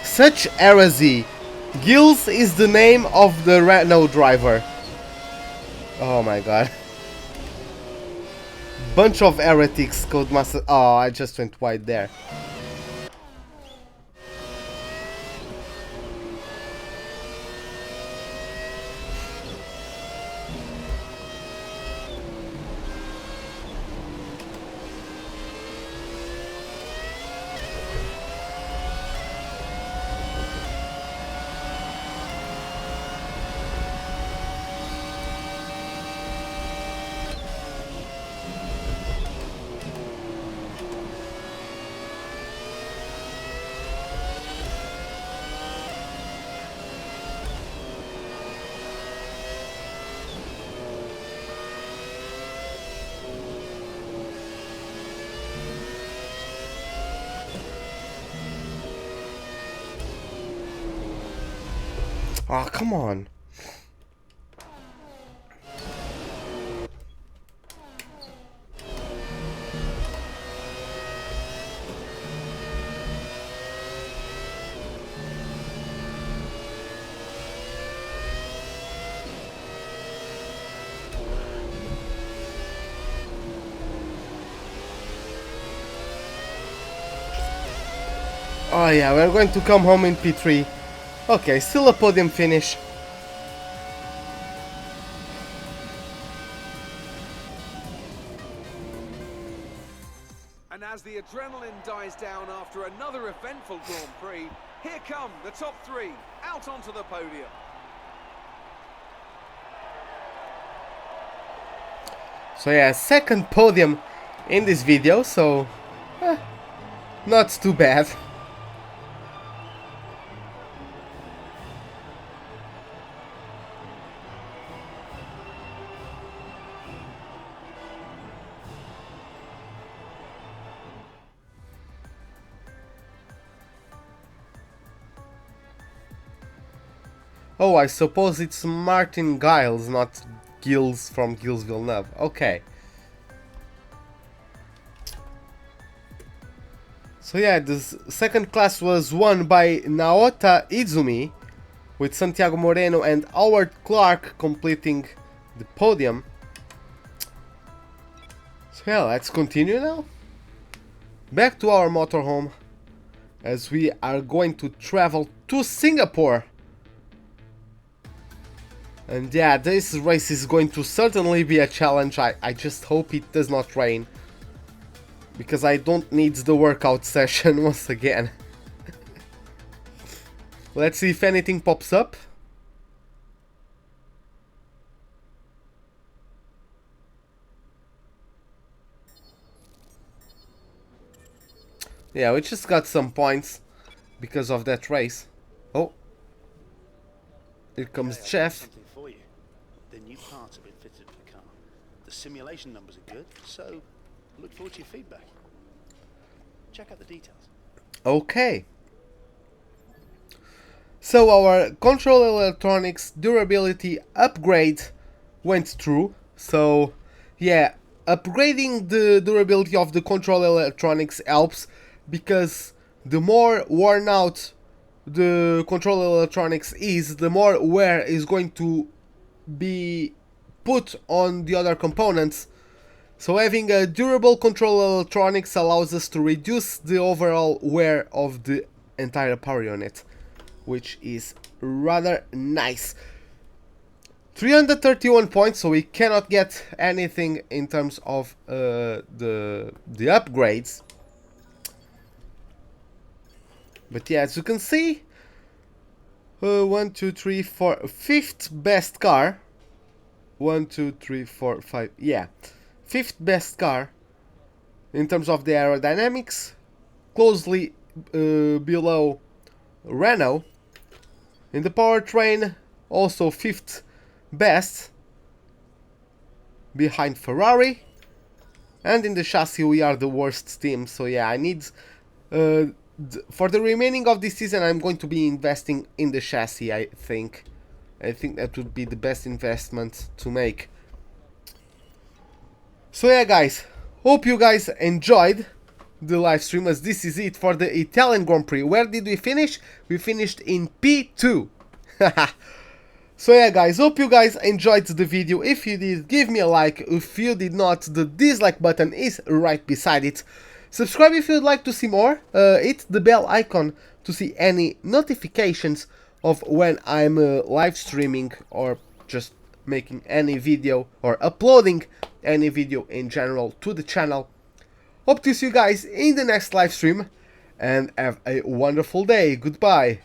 Such heresy. Gilles is the name of the Renault driver. Oh my god. Bunch of heretics, Codemaster. Oh, I just went wide there. Ah, oh, come on. Oh yeah, we're going to come home in P3. Okay, still a podium finish. And as the adrenaline dies down after another eventful Grand Prix, here come the top three out onto the podium. So yeah, second podium in this video, so not too bad. Oh, I suppose it's Martin Giles, not Gilles from Gilles Villeneuve. Okay. So yeah, this second class was won by Naota Izumi, with Santiago Moreno and Howard Clark completing the podium. So yeah, let's continue now. Back to our motorhome, as we are going to travel to Singapore. And yeah, this race is going to certainly be a challenge. I just hope it does not rain, because I don't need the workout session once again. Let's see if anything pops up. Yeah, we just got some points because of that race. Oh, here comes Jeff. For you. The new parts have been fitted to the car. The simulation numbers are good, so look forward to your feedback. Check out the details. Okay. So our control electronics durability upgrade went through. So yeah, upgrading the durability of the control electronics helps, because the more worn out the control electronics is, the more wear is going to be put on the other components. So having a durable control electronics allows us to reduce the overall wear of the entire power unit, which is rather nice. 331 points, so we cannot get anything in terms of the upgrades. But yeah, as you can see, 1, 2, 3, 4, 5th best car. 1, 2, 3, 4, 5, yeah. 5th best car in terms of the aerodynamics, closely below Renault. In the powertrain, also 5th best, behind Ferrari. And in the chassis, we are the worst team. So yeah, I need for the remaining of this season, I'm going to be investing in the chassis. I think that would be the best investment to make. So yeah, guys, hope you guys enjoyed the live stream, as this is it for the Italian Grand Prix. Where did we finish? We finished in P2. So yeah, guys, hope you guys enjoyed the video. If you did, give me a like. If you did not, the dislike button is right beside it. Subscribe if you'd like to see more. Hit the bell icon to see any notifications of when I'm live streaming, or just making any video, or uploading any video in general to the channel. Hope to see you guys in the next live stream, and have a wonderful day. Goodbye.